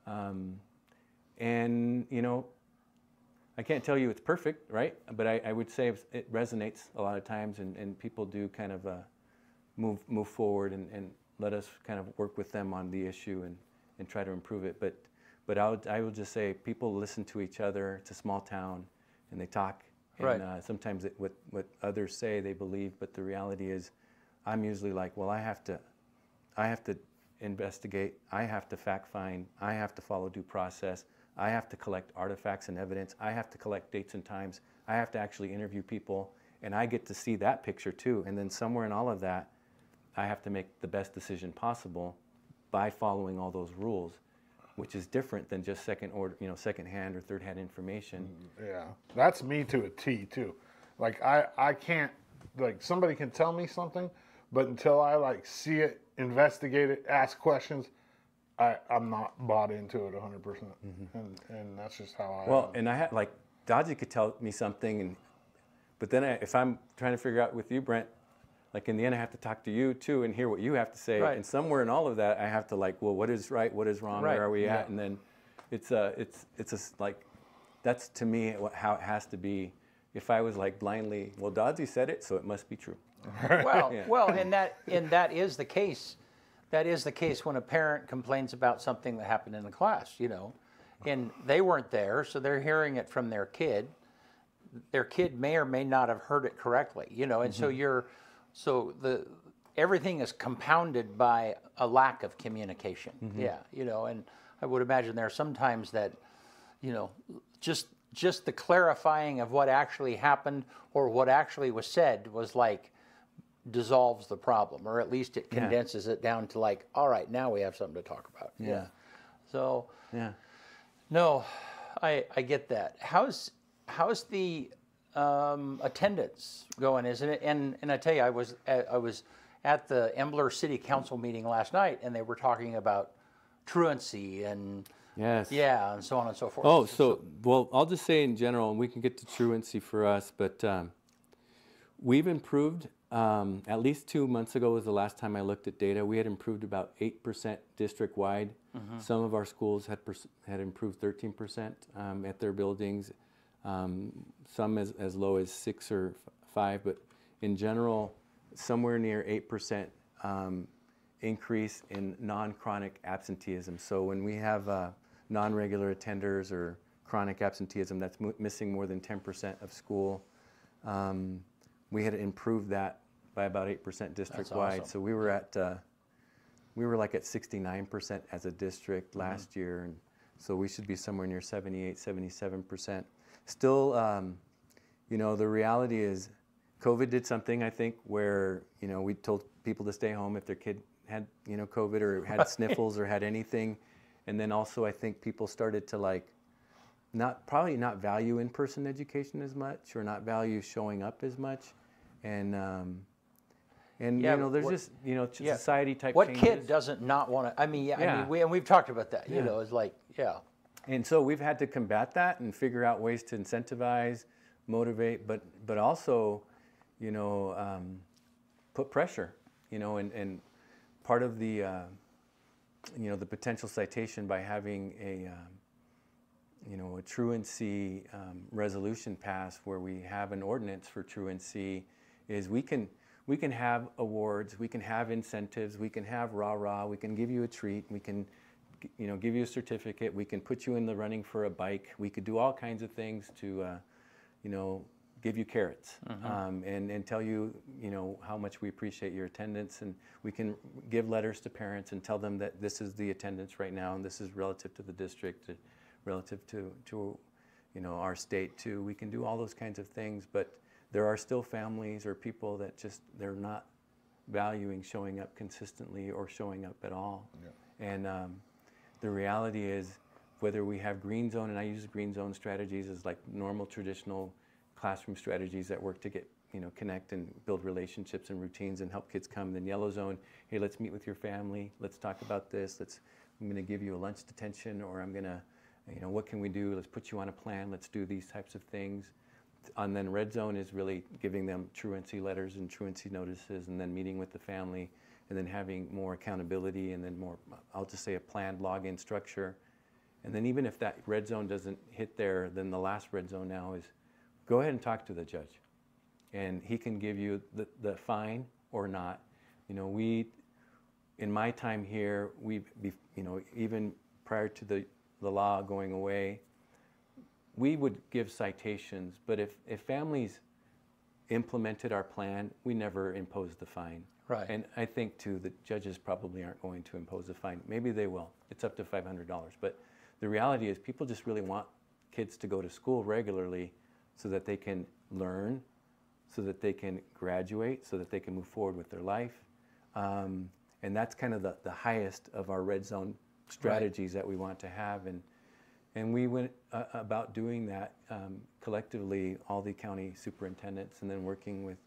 And, I can't tell you it's perfect, right? But I would say it resonates a lot of times, and people do kind of move forward and let us kind of work with them on the issue and try to improve it. But I will just say, people listen to each other. It's a small town, and they talk. And sometimes what others say they believe, but the reality is, I'm usually like, well, I have to investigate, I have to fact find, I have to follow due process, I have to collect artifacts and evidence, I have to collect dates and times, I have to actually interview people, and I get to see that picture too. And then somewhere in all of that, I have to make the best decision possible. by following all those rules, which is different than just second-hand or third-hand information. Yeah, that's me to a T too. Like I can't, like somebody can tell me something, but until I like see it, investigate it, ask questions, I'm not bought into it 100%. And that's just how I. Well, and I had like Dodgy could tell me something, but then if I'm trying to figure out with you, Brent, like in the end I have to talk to you too and hear what you have to say. Right. And somewhere in all of that I have to like, well, what is right, what is wrong, Right. where are we Yeah. at? And then it's like, that's to me how it has to be. If I was like blindly, well, Dodgy said it, so it must be true. Well, Yeah. well, and that is the case. That is the case when a parent complains about something that happened in the class, you know, and they weren't there, so they're hearing it from their kid. Their kid may or may not have heard it correctly, you know, and so everything is compounded by a lack of communication. Yeah, you know, and I would imagine there are some times that, you know, just the clarifying of what actually happened or what actually was said was like dissolves the problem, or at least it condenses it down to like, all right, now we have something to talk about. Yeah. So Yeah. no, I get that. How's the attendance going, isn't it? And I tell you, I was at the Embler City Council meeting last night, and they were talking about truancy and Yes. yeah, and so on and so forth. Oh, well, I'll just say in general, and we can get to truancy for us, but we've improved. At least 2 months ago was the last time I looked at data. We had improved about 8% district-wide. Some of our schools had improved 13% at their buildings. Some as low as 6 or 5, but in general, somewhere near 8% increase in non-chronic absenteeism. So when we have non-regular attenders or chronic absenteeism that's missing more than 10% of school, we had improved that by about 8% district-wide. awesome. So we were like at 69% as a district last year, and so we should be somewhere near 78, 77%. Still, you know, the reality is COVID did something, I think, where, you know, we told people to stay home if their kid had, you know, COVID or had sniffles or had anything. And then also I think people started to like probably not value in-person education as much, or not value showing up as much. And Yeah, you know, there's just, you know, society type what changes. kid doesn't not want to? I mean, we've talked about that. You know, it's like, yeah. And so we've had to combat that and figure out ways to incentivize, motivate, but also, you know, put pressure, you know, and part of the, you know, the potential citation by having a, you know, a truancy resolution passed where we have an ordinance for truancy is we can have awards, we can have incentives, we can have rah-rah, we can give you a treat, we can, you know, give you a certificate, we can put you in the running for a bike, we could do all kinds of things to, you know, give you carrots and tell you, you know, how much we appreciate your attendance, and we can give letters to parents and tell them that this is the attendance right now and this is relative to the district, relative to you know, our state too. We can do all those kinds of things, but there are still families or people that just, they're not valuing showing up consistently or showing up at all. Yeah. And the reality is, whether we have green zone, and I use green zone strategies as like normal traditional classroom strategies that work to get, you know, connect and build relationships and routines and help kids come. Then yellow zone, hey, let's meet with your family, let's talk about this, I'm gonna give you a lunch detention, or I'm gonna, you know, what can we do? Let's put you on a plan, let's do these types of things. And then red zone is really giving them truancy letters and truancy notices, and then meeting with the family, and then having more accountability, and then more, I'll just say, a planned login structure. And then even if that red zone doesn't hit there, then the last red zone now is go ahead and talk to the judge. And he can give you the fine or not. You know, in my time here, you know, even prior to the law going away, we would give citations, but if families implemented our plan, we never imposed the fine. Right. And I think too, the judges probably aren't going to impose a fine. Maybe they will. It's up to $500. But the reality is, people just really want kids to go to school regularly so that they can learn, so that they can graduate, so that they can move forward with their life. And And that's kind of the highest of our red zone strategies that we want to have. And we went about doing that collectively, all the county superintendents, and then working with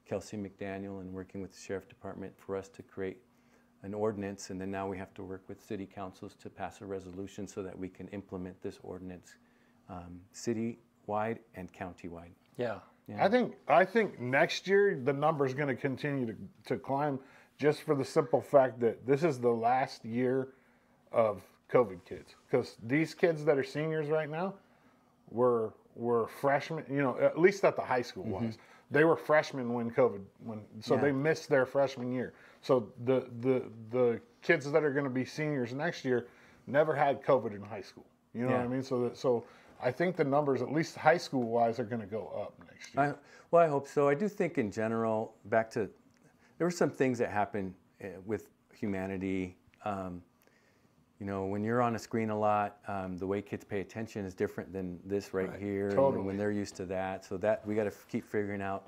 Kelsey McDaniel and working with the Sheriff Department for us to create an ordinance. And then now we have to work with city councils to pass a resolution so that we can implement this ordinance city-wide and county-wide. Yeah. I think next year the number is going to continue to climb, just for the simple fact that this is the last year of COVID kids, because these kids that are seniors right now were freshmen. You know, at least at the high school was. They were freshmen when they missed their freshman year. So the kids that are going to be seniors next year never had COVID in high school. You know what I mean? So I think the numbers, at least high school wise, are going to go up next year. I hope so. I do think in general, there were some things that happened with humanity. You know, when you're on a screen a lot, the way kids pay attention is different than this here. Totally. And when they're used to that. So that we got to keep figuring out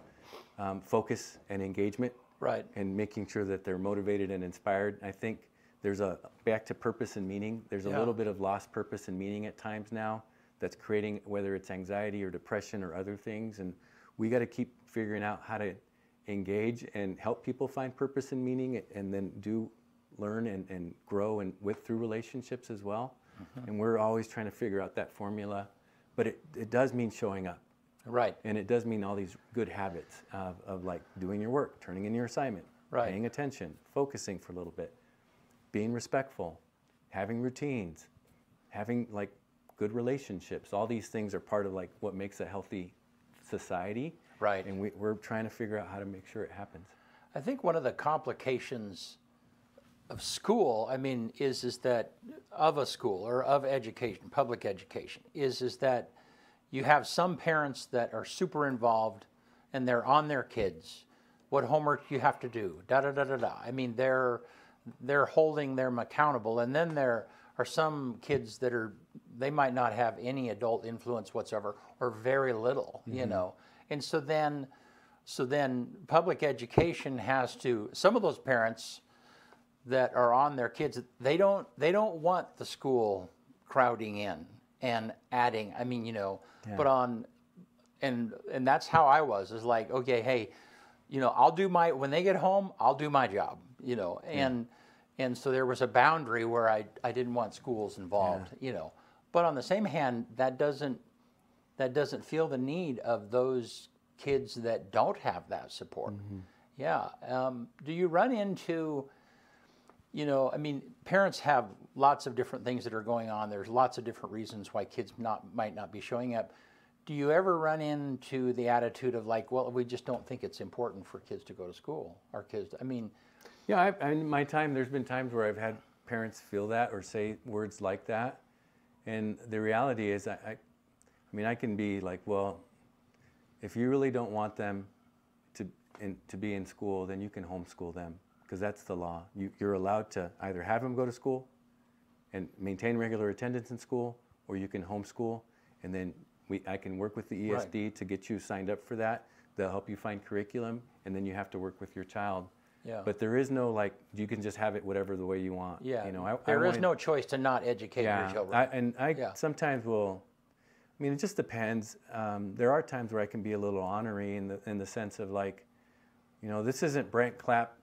focus and engagement. Right. And making sure that they're motivated and inspired. I think there's back to purpose and meaning. There's a little bit of lost purpose and meaning at times now that's creating, whether it's anxiety or depression or other things. And we got to keep figuring out how to engage and help people find purpose and meaning, and then learn and grow through relationships as well. And we're always trying to figure out that formula, but it does mean showing up. Right. And it does mean all these good habits of like doing your work, turning in your assignment, paying attention, focusing for a little bit, being respectful, having routines, having like good relationships. All these things are part of like what makes a healthy society. Right. And we're trying to figure out how to make sure it happens. I think one of the complications of school, I mean, is that of a school or of education, public education, is that you have some parents that are super involved and they're on their kids. What homework you have to do, da da da da da. I mean, they're holding them accountable, and then there are some kids that they might not have any adult influence whatsoever, or very little, you know. And so then public education has to. Some of those parents that are on their kids, they don't want the school crowding in and adding. I mean, you know, but on, and that's how I was. Is like, okay, hey, you know, when they get home, I'll do my job, you know, and so there was a boundary where I didn't want schools involved, you know. But on the same hand, that doesn't feel the need of those kids that don't have that support. Yeah. Do you run into, you know, I mean, parents have lots of different things that are going on. There's lots of different reasons why kids might not be showing up. Do you ever run into the attitude of like, well, we just don't think it's important for kids to go to school? Our kids, I mean. Yeah, in my time, there's been times where I've had parents feel that or say words like that. And the reality is, I mean, I can be like, well, if you really don't want them to be in school, then you can homeschool them, because that's the law. You're allowed to either have them go to school and maintain regular attendance in school, or you can homeschool, and then I can work with the ESD to get you signed up for that. They'll help you find curriculum, and then you have to work with your child. Yeah. But there is no like, you can just have it whatever the way you want. Yeah. You know, there is no choice to not educate your children. I sometimes will. I mean, it just depends. There are times where I can be a little ornery in the sense of like, you know, this isn't Brent Clapp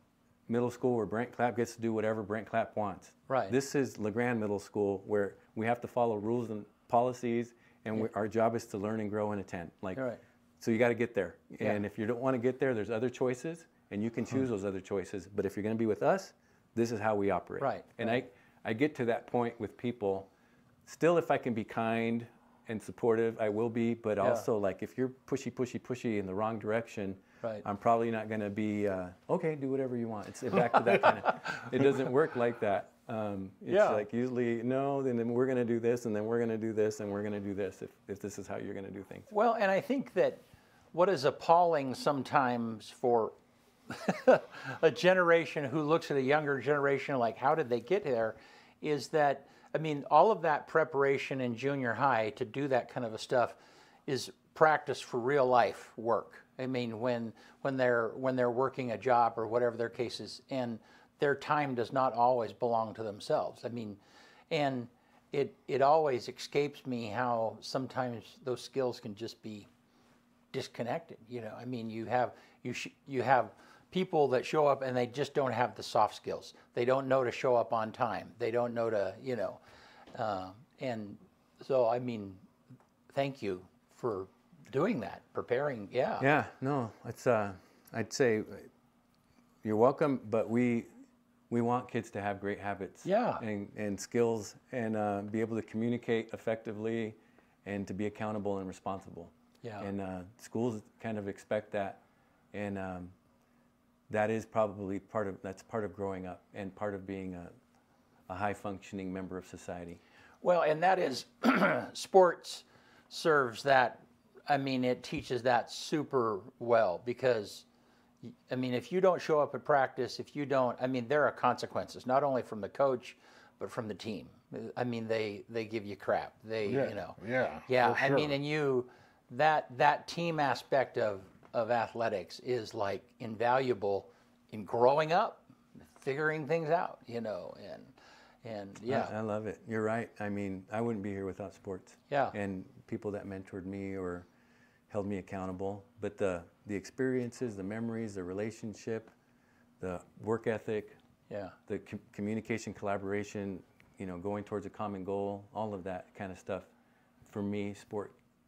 Middle School where Brent Clapp gets to do whatever Brent Clapp wants. Right. This is LeGrand Middle School where we have to follow rules and policies, and our job is to learn and grow and attend. Like, so you got to get there. And if you don't want to get there, there's other choices, and you can choose those other choices. But if you're going to be with us, this is how we operate. Right. And I get to that point with people. Still, if I can be kind and supportive, I will be. But also, like, if you're pushy in the wrong direction, I'm probably not going to be, okay, do whatever you want. It's back to that kind of, it doesn't work like that. It's like usually, no, then we're going to do this, and then we're going to do this, and we're going to do this, if this is how you're going to do things. Well, and I think that what is appalling sometimes for a generation who looks at a younger generation like, how did they get there, is that, I mean, all of that preparation in junior high to do that kind of a stuff is practice for real life work. I mean, when they're working a job or whatever their case is, and their time does not always belong to themselves. I mean, and it always escapes me how sometimes those skills can just be disconnected. You know, I mean, you have people that show up and they just don't have the soft skills. They don't know to show up on time. They don't know to, you know, and so I mean, thank you for doing that, preparing. Yeah. Yeah. No, it's I'd say you're welcome, but we want kids to have great habits. Yeah. And skills and be able to communicate effectively and to be accountable and responsible. Yeah. And schools kind of expect that, and that is probably part of growing up and part of being a high functioning member of society. Well, and that is sports serves that. I mean, it teaches that super well because, I mean, if you don't show up at practice, if you don't, I mean, there are consequences, not only from the coach, but from the team. I mean, they give you crap. You know. Yeah. Yeah. For I sure. mean, and that team aspect of athletics is like invaluable in growing up, figuring things out, you know, and yeah. I love it. You're right. I mean, I wouldn't be here without sports. Yeah. And people that mentored me or held me accountable. But the experiences, the memories, the relationship, the work ethic, Yeah. the communication, collaboration, you know, going towards a common goal, all of that kind of stuff. For me,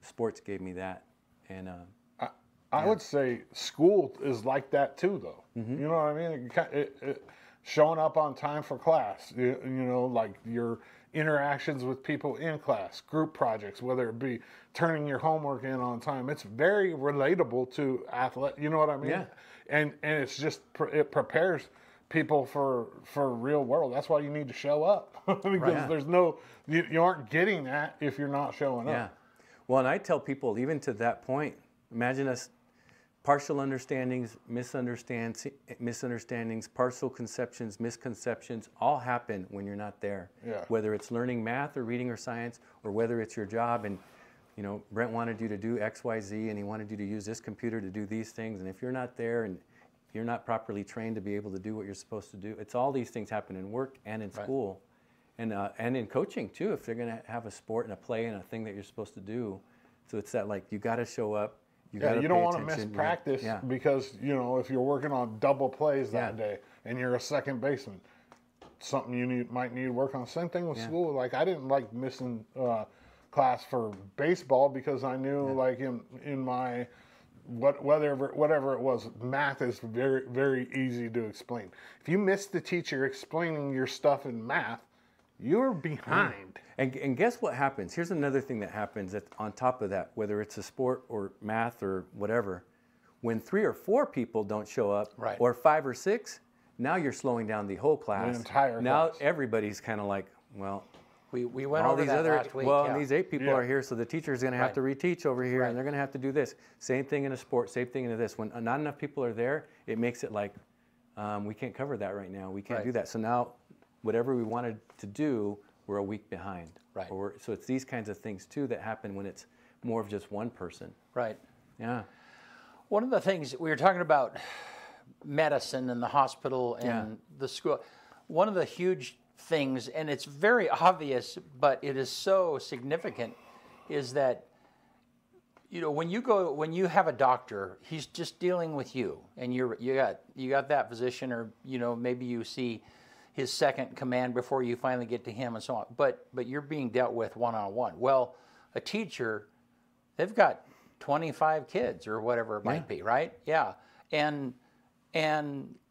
sports gave me that. And I would say school is like that too, though. Mm-hmm. You know what I mean? Showing up on time for class, you know, like your interactions with people in class, group projects, whether it be turning your homework in on time. It's very relatable to you know what I mean? Yeah. And it's just, it prepares people for real world. That's why you need to show up. Because Right. there's you aren't getting that if you're not showing yeah. up. Well, and I tell people, even to that point, imagine us partial understandings, misunderstandings, partial conceptions, misconceptions, all happen when you're not there. Yeah. Whether it's learning math or reading or science, or whether it's your job and, you know, Brent wanted you to do X, Y, Z, and he wanted you to use this computer to do these things. And if you're not there and you're not properly trained to be able to do what you're supposed to do, it's all these things happen in work and in school, and in coaching too. If they're going to have a sport and a play and a thing that you're supposed to do, so it's that, like, you got to show up. You don't want to miss practice because, you know, if you're working on double plays that day and you're a second baseman, something you might need to work on. Same thing with school. Like, I didn't like missing class for baseball because I knew, like, in my whatever it was, math is very, very easy to explain. If you miss the teacher explaining your stuff in math, you're behind. And guess what happens? Here's another thing that happens on top of that, whether it's a sport or math or whatever. When 3 or 4 people don't show up, or 5 or 6, now you're slowing down the whole class. The entire now class. Everybody's kind of like, well, We went all over these that other last week. and these 8 people are here, so the teacher's going to have Right. to reteach over here, Right. and they're going to have to do this. Same thing in a sport, same thing in this. When not enough people are there, it makes it like, we can't cover that right now. We can't Right. do that. So now, whatever we wanted to do, we're a week behind. Right. So it's these kinds of things too that happen when it's more of just one person. Right. Yeah. One of the things we were talking about, medicine and the hospital and the school. One of the huge things, and it's very obvious, but it is so significant, is that, you know, when you have a doctor, he's just dealing with you, and you got that physician, or, you know, maybe you see his second command before you finally get to him, and so on. But you're being dealt with one-on-one. Well, a teacher, they've got 25 kids or whatever it might be, right? Yeah, and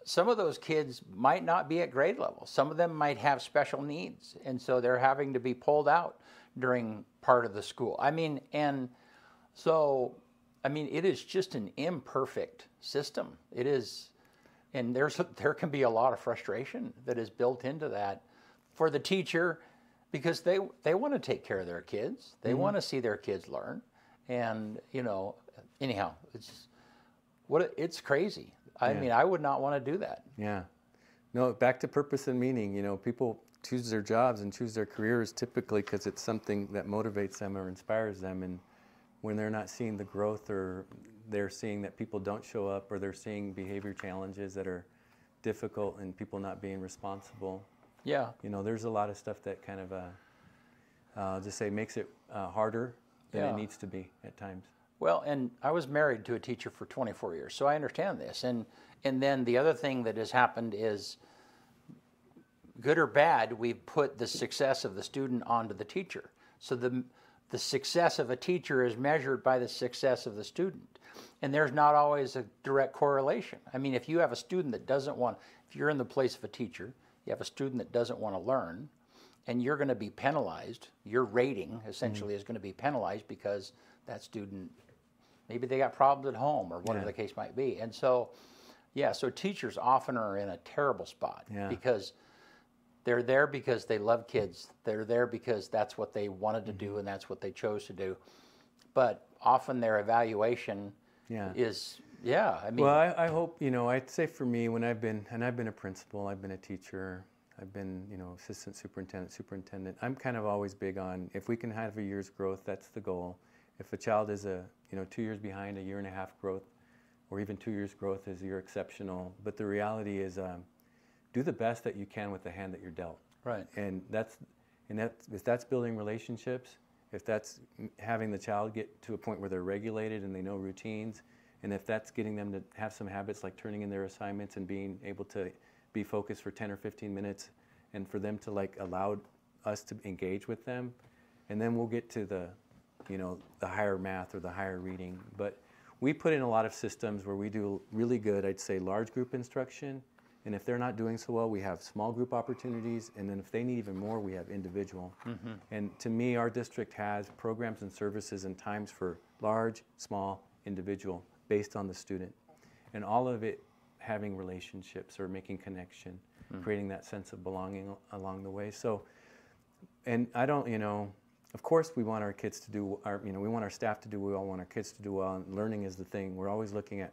some of those kids might not be at grade level. Some of them might have special needs, and so they're having to be pulled out during part of the school. I mean, and so, I mean, it is just an imperfect system. It is, and there can be a lot of frustration that is built into that for the teacher, because they want to take care of their kids. They want to see their kids learn, and, you know, anyhow, it's crazy. I mean, I would not want to do that. Yeah. No, back to purpose and meaning. You know, people choose their jobs and choose their careers typically because it's something that motivates them or inspires them. And when they're not seeing the growth, or they're seeing that people don't show up, or they're seeing behavior challenges that are difficult and people not being responsible. Yeah. You know, there's a lot of stuff that kind of just say makes it harder than Yeah. it needs to be at times. Well, and I was married to a teacher for 24 years, so I understand this. And then the other thing that has happened is, good or bad, we've put the success of the student onto the teacher. So the success of a teacher is measured by the success of the student. And there's not always a direct correlation. I mean, if you have a student that doesn't want, if you're in the place of a teacher, you have a student that doesn't want to learn, and you're going to be penalized, your rating essentially is going to be penalized because that student, maybe they got problems at home or whatever the case might be. And so, yeah, so teachers often are in a terrible spot because they're there because they love kids. They're there because that's what they wanted to do and that's what they chose to do. But often their evaluation is, I mean. Well, I hope, you know, I'd say for me, when I've been a principal, I've been a teacher, I've been, you know, assistant superintendent, I'm kind of always big on, if we can have a year's growth, that's the goal. If a child is 2 years behind, a year and a half growth, or even 2 years growth you're exceptional. But the reality is, do the best that you can with the hand that you're dealt. Right. And if that's building relationships, if that's having the child get to a point where they're regulated and they know routines, and if that's getting them to have some habits like turning in their assignments and being able to be focused for 10 or 15 minutes, and for them to like allow us to engage with them, and then we'll get to the higher math or the higher reading. But we put in a lot of systems where we do really good, I'd say, large group instruction. And if they're not doing so well, we have small group opportunities. And then if they need even more, we have individual. And to me, our district has programs and services and times for large, small, individual, based on the student. And all of it having relationships or making connection, creating that sense of belonging along the way. So, and I don't, of course we want our kids to do, we want our staff to do well, we want our kids to do well, and learning is the thing. We're always looking at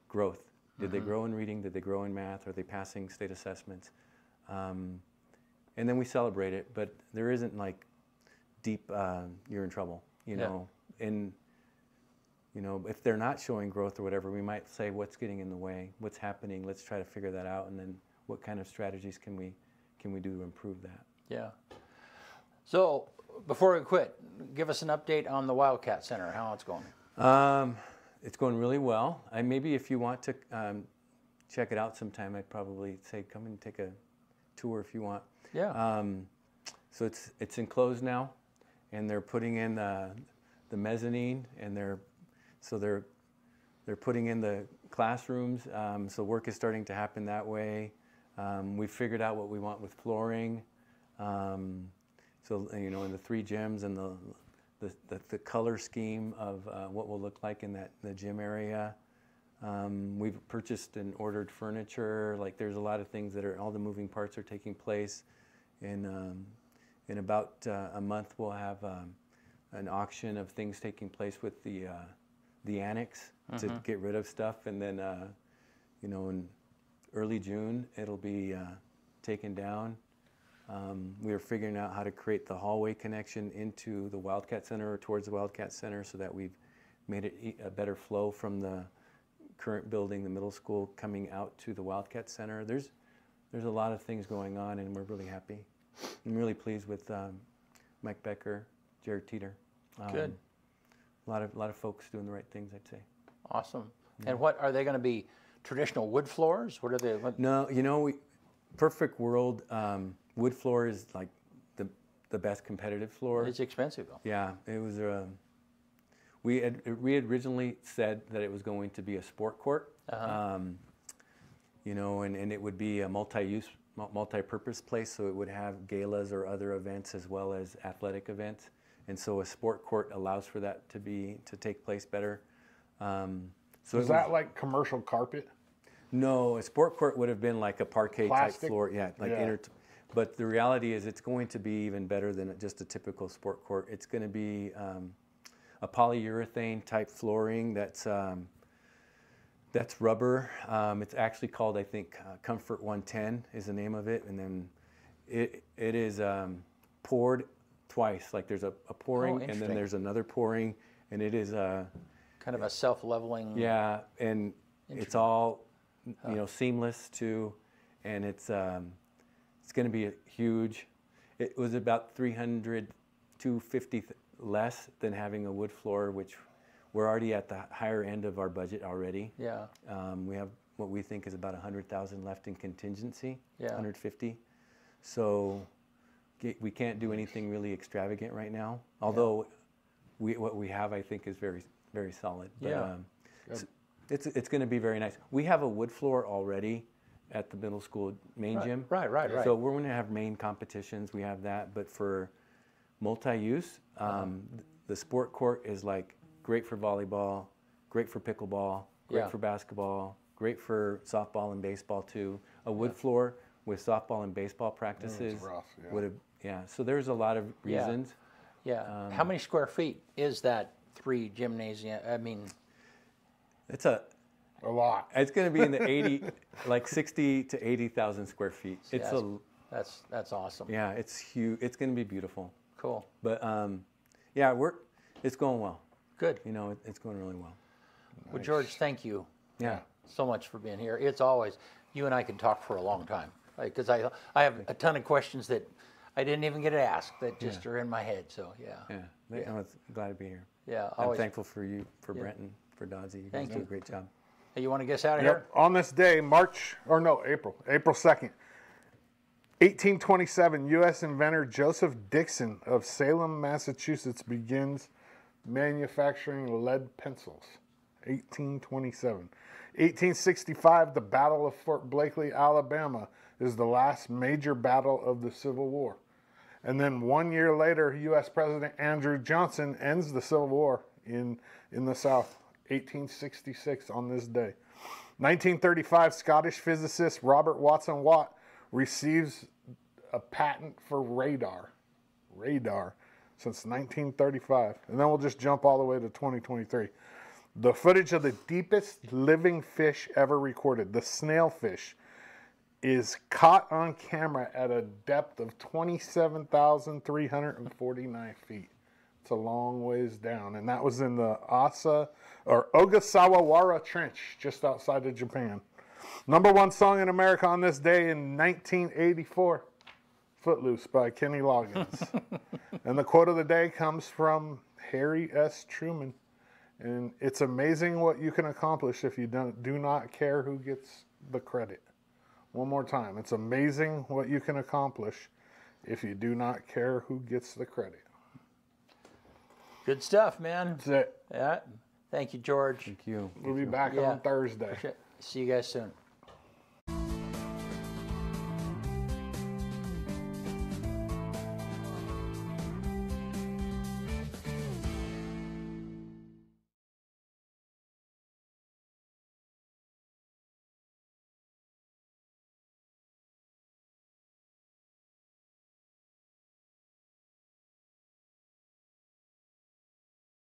growth. Did they grow in reading? Did they grow in math? Are they passing state assessments? And then we celebrate it, but there isn't like deep, you're in trouble, know. And, if they're not showing growth or whatever, we might say, what's getting in the way? What's happening? Let's try to figure that out. And then what kind of strategies can we do to improve that? Yeah. So before we quit, give us an update on the Wildcat Center, how it's going. It's going really well. Maybe if you want to check it out sometime, I'd probably say come and take a tour if you want. Yeah. So it's enclosed now, and they're putting in the mezzanine, and they're putting in the classrooms. So work is starting to happen that way. We've figured out what we want with flooring. So in the 3 gyms and the color scheme of what will look like in the gym area. We've purchased and ordered furniture. Like there's a lot of things all the moving parts are taking place. In about a month, we'll have an auction of things taking place with the annex to get rid of stuff. And then, in early June, it'll be taken down. We are figuring out how to create the hallway connection into the Wildcat Center or towards the Wildcat Center so that we've made it a better flow from the current building, the middle school, coming out to the Wildcat Center. There's a lot of things going on, and we're really happy. I'm really pleased with Mike Becker, Jared Teeter. Good. A lot of folks doing the right things, I'd say. Awesome. Yeah. And what are they going to be? Traditional wood floors? What are they? No, perfect world. Wood floor is like the best competitive floor. It's expensive though. Yeah, it was. We had originally said that it was going to be a sport court. And it would be a multi-purpose place, so it would have galas or other events as well as athletic events. And so a sport court allows for that to take place better. So is that like commercial carpet? No, a sport court would have been like a parquet Plastic? type floor. Yeah, like but the reality is it's going to be even better than just a typical sport court. It's going to be a polyurethane type flooring that's rubber. It's actually called, I think, Comfort 110 is the name of it. And then it is poured twice. Like there's a pouring and then there's another pouring. And it is kind of a self-leveling. Yeah, and it's all seamless too. and it's going to be a huge. It was about 300, 250 less than having a wood floor, which we're already at the higher end of our budget already. Yeah. We have what we think is about 100,000 left in contingency. Yeah. 150. So we can't do anything really extravagant right now. Although what we have, I think, is very, very solid. But, Yeah. It's going to be very nice. We have a wood floor already at the middle school main gym. Right. So we're going to have main competitions. We have that. But for multi-use, the sport court is like great for volleyball, great for pickleball, great for basketball, great for softball and baseball too. A wood floor with softball and baseball practices would have, so there's a lot of reasons. Yeah. How many square feet is that 3 gymnasium? I mean, It's a lot. It's going to be in the 80, like 60 to 80,000 square feet. It's that's awesome. Yeah, it's huge. It's going to be beautiful. Cool. But it's going well. Good. You know, it's going really well. Well, George, thank you. Yeah. So much for being here. It's always, you and I can talk for a long time, because I have a ton of questions that I didn't even get asked that just are in my head. So Yeah. I'm glad to be here. Yeah. I'm thankful for you, for Brenton, for Dodzy. You guys do a great job. Hey, you want to get us out of here? On this day, April 2nd, 1827, U.S. inventor Joseph Dixon of Salem, Massachusetts begins manufacturing lead pencils. 1827. 1865, the Battle of Fort Blakely, Alabama, is the last major battle of the Civil War. And then 1 year later, U.S. President Andrew Johnson ends the Civil War in the South. 1866 on this day. 1935, Scottish physicist Robert Watson Watt receives a patent for radar since 1935. And then we'll just jump all the way to 2023. The footage of the deepest living fish ever recorded, the snailfish, is caught on camera at a depth of 27,349 feet. It's a long ways down, and that was in the Ogasawara Trench, just outside of Japan. Number 1 song in America on this day in 1984, Footloose by Kenny Loggins. And the quote of the day comes from Harry S. Truman. And it's amazing what you can accomplish if you do not care who gets the credit. One more time. It's amazing what you can accomplish if you do not care who gets the credit. Good stuff, man. That's it. Yeah. Thank you, George. Thank you. We'll be back on Thursday. See you guys soon.